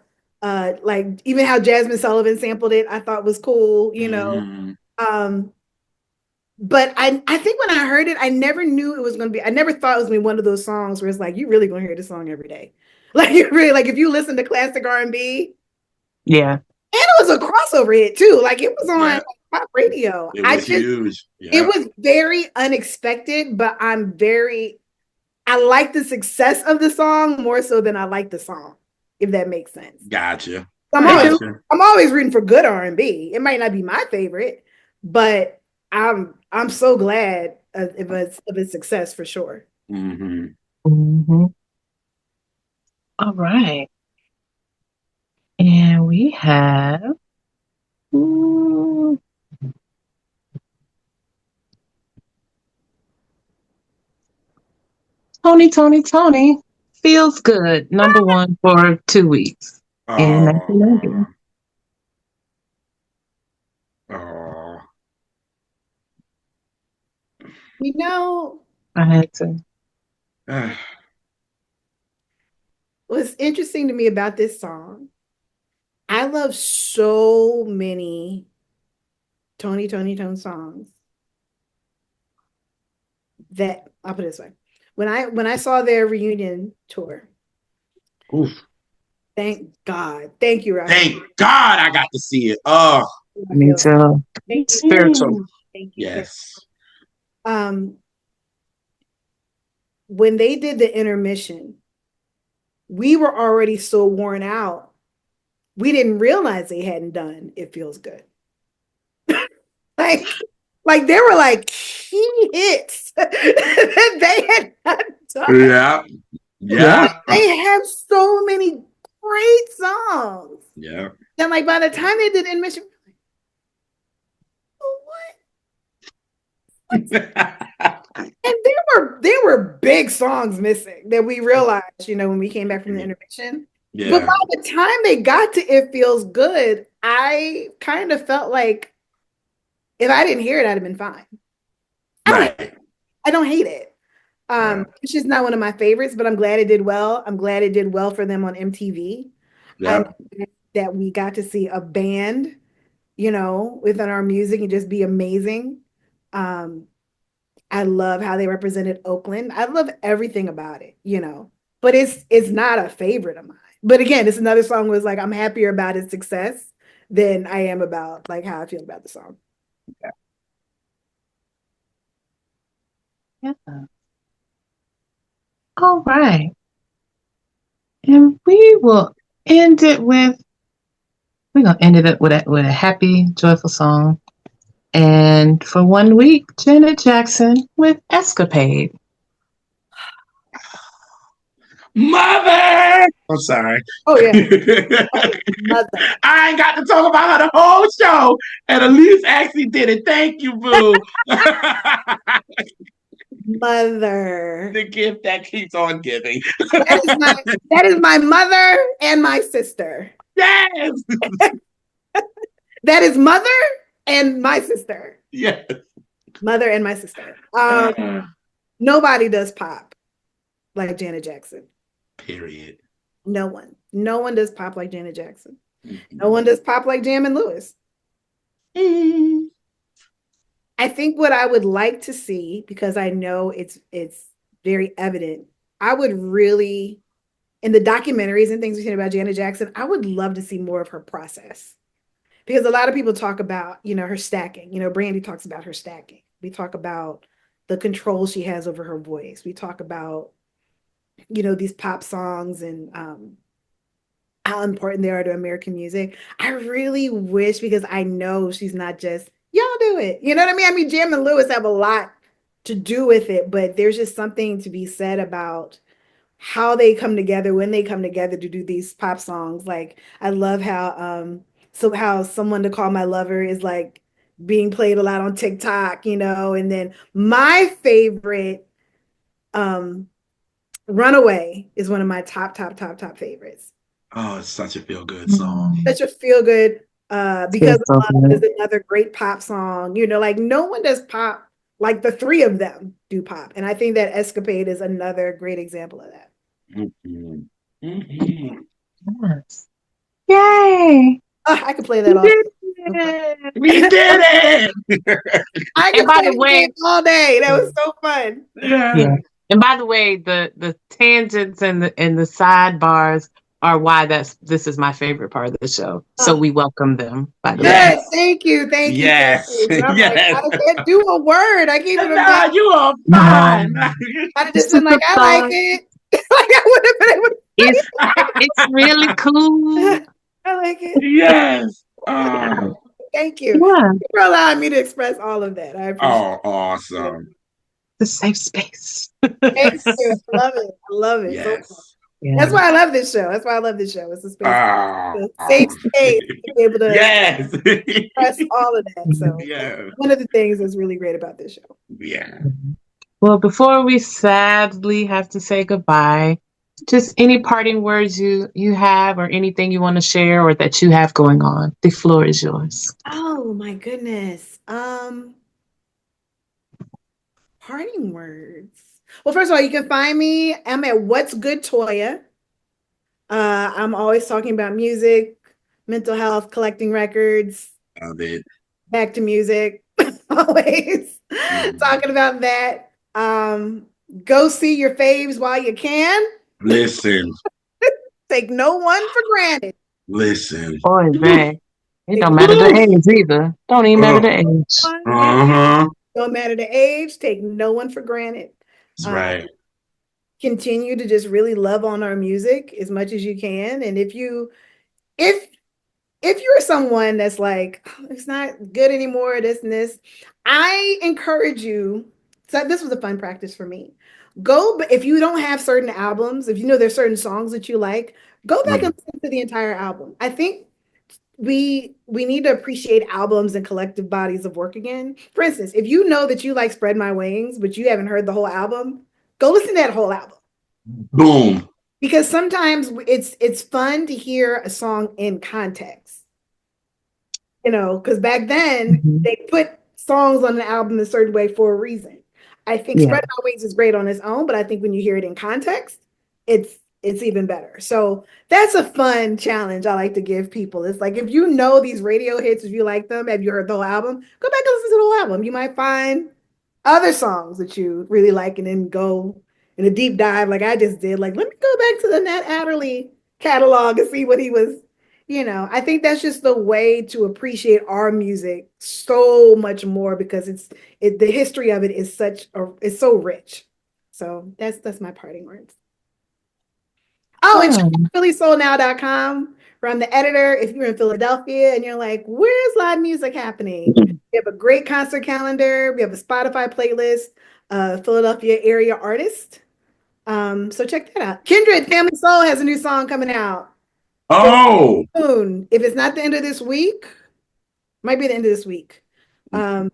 like even how Jasmine Sullivan sampled it, I thought was cool, you know. Mm. Um but I think when I heard it, I never knew it was gonna be, I never thought it was gonna be one of those songs where it's like you really gonna hear this song every day. Like you really, like if you listen to classic R&B, Yeah. and it was a crossover hit too. Like it was on Yeah. pop radio. It was huge. It Yeah. was very unexpected, but I like the success of the song more so than I like the song, if that makes sense. Gotcha. I'm It always do. Gotcha. I'm always rooting for good R&B. It might not be my favorite, but I'm so glad of its success for sure. Mm-hmm. Mhm. All right. And we have ooh, Tony feels good. Number one for 2 weeks in Oh. 1990. Oh. You know, I had to. what's interesting to me about this song, I love so many Tone songs that I'll put it this way. When I saw their reunion tour, Oof. thank God. Thank you, Raphael. Thank God I got to see it. Oh. Me Raphael. too. Thank you. Spiritual. Thank you. Yes. Um, when they did the intermission, we were already so worn out. We didn't realize they hadn't done It Feels Good. like, like there were like key hits that they had not done. Yeah. Yeah. Yeah. They have so many great songs. Yeah. And like by the time they did intermission, oh, what? And there were big songs missing that we realized, when we came back from the intermission. But Yeah. by the time they got to It Feels Good, I kind of felt like if I didn't hear it, I'd have been fine. Right. I don't hate it. Yeah. It's just not one of my favorites, but I'm glad it did well. I'm glad it did well for them on MTV. I'm Yeah. glad that we got to see a band, within our music and just be amazing. Um, I love how they represented Oakland. I love everything about it. But it's not a favorite of mine. But again, it's another song was like I'm happier about its success than I am about like how I feel about the song. Yeah. All right. And we're gonna end it up with a happy, joyful song. And for 1 week, Janet Jackson with Escapade. Mother. I'm sorry. Oh yeah. Mother. I ain't got to talk about her the whole show. And Elise actually did it. Thank you, boo. Mother. The gift that keeps on giving. That is my mother and my sister. Yes. That is mother and my sister. Yes. Mother and my sister. Nobody does pop like Janet Jackson. Period. No one. No one does pop like Janet Jackson. Mm-hmm. No one does pop like Jam and Lewis. Mm-hmm. I think what I would like to see, because I know it's very evident, I would really, in the documentaries and things we've seen about Janet Jackson, I would love to see more of her process. Because a lot of people talk about, her stacking. Brandy talks about her stacking. We talk about the control she has over her voice. We talk about, these pop songs and how important they are to American music. I really wish, because I know she's not just, y'all do it. You know what I mean? I mean, Jam and Lewis have a lot to do with it, but there's just something to be said about how they come together, when they come together to do these pop songs. Like, I love how how Someone to Call My Lover is like being played a lot on TikTok, and then my favorite, Runaway is one of my top favorites. Oh, it's such a feel-good song. Such a feel-good, Because of Love is another great pop song. Like, no one does pop like the three of them do pop. And I think that Escapade is another great example of that. Mm-hmm. Mm-hmm. Yes. Yay! I could play that all. We did it! I could play the game all day. That was so fun. Yeah. And by the way, the tangents and the sidebars are why this is my favorite part of the show. So we welcome them. By the way. Thank you. Yes. I'm like, I can't do a word. I keep it. Nah, you are fine. I just been like, I like it. Like, I would have been able to. It's really cool. I like it. Yes. Thank you. Yeah. For allowing me to express all of that. I appreciate it. Awesome. The safe space. Thank you. I love it. Yes. So that's why I love this show. It's a space. A safe space to be able to express all of that. So one of the things that's really great about this show. Yeah. Well, before we sadly have to say goodbye, just any parting words you have, or anything you want to share or that you have going on. The floor is yours. Oh my goodness. Parting words. Well, first of all, you can find me. I'm at What's Good Toya. I'm always talking about music, mental health, collecting records. Love it. Back to music. Always talking about that. Go see your faves while you can. Listen. Take no one for granted. Listen. Boy, man. It don't matter the age either. Don't even matter the age. Don't matter the age. Take no one for granted. That's right. Continue to just really love on our music as much as you can. And if you're someone that's like, oh, it's not good anymore, this and this, I encourage you. So this was a fun practice for me. If you don't have certain albums, if there's certain songs that you like, go back and listen to the entire album. I think we need to appreciate albums and collective bodies of work again. For instance, if you know that you like Spread My Wings, but you haven't heard the whole album, go listen to that whole album. Boom. Because sometimes it's fun to hear a song in context. Because back then they put songs on an album a certain way for a reason. I think Spread My Wings is great on its own, but I think when you hear it in context, it's even better. So that's a fun challenge I like to give people. It's like, if you know these radio hits, if you like them, have you heard the whole album, go back and listen to the whole album. You might find other songs that you really like and then go in a deep dive like I just did. Like, let me go back to the Nat Adderley catalog and see what he was, I think that's just the way to appreciate our music so much more, because the history of it is so rich. So that's my parting words. Oh, and PhillySoulNow.com. Where I'm the editor. If you're in Philadelphia and you're like, where's live music happening? We have a great concert calendar. We have a Spotify playlist, Philadelphia area artists. So check that out. Kindred Family Soul has a new song coming out. Oh, Soon. If it's not the end of this week, might be the end of this week. Okay.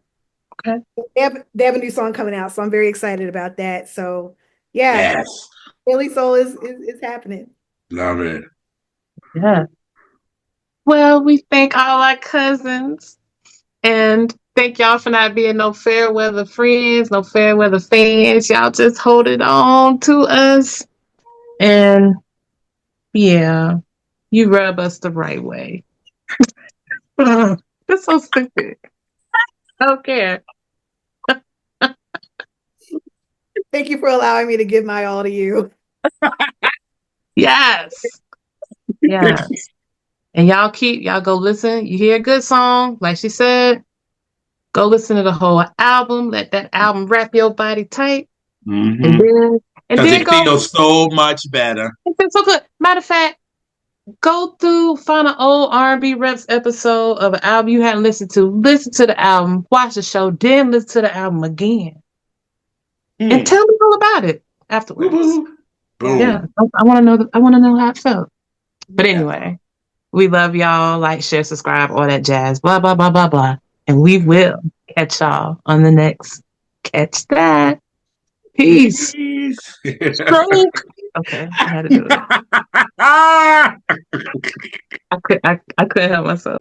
They have a new song coming out, so I'm very excited about that. So yeah, yes. Family Soul is happening. Love it. Yeah. Well, we thank all our cousins and thank y'all for not being no fair weather friends, no fair weather fans. Y'all just holding on to us. And yeah, you rub us the right way. That's so stupid. I don't care. Thank you for allowing me to give my all to you. Yes. Yes. And y'all go listen. You hear a good song, like she said, go listen to the whole album. Let that album wrap your body tight. And then Because it go. feels so much better. It feels so good. Matter of fact, go through, find an old R&B Reps episode of an album you hadn't listened to. Listen to the album, watch the show, then listen to the album again. And tell me all about it afterwards. Boom. Yeah, I want to know. I want to know how it felt. But anyway, we love y'all. Like, share, subscribe, all that jazz. Blah blah blah blah blah. And we will catch y'all on the next Catch That. Peace. Stroke. Okay, I had to do it. I couldn't help myself.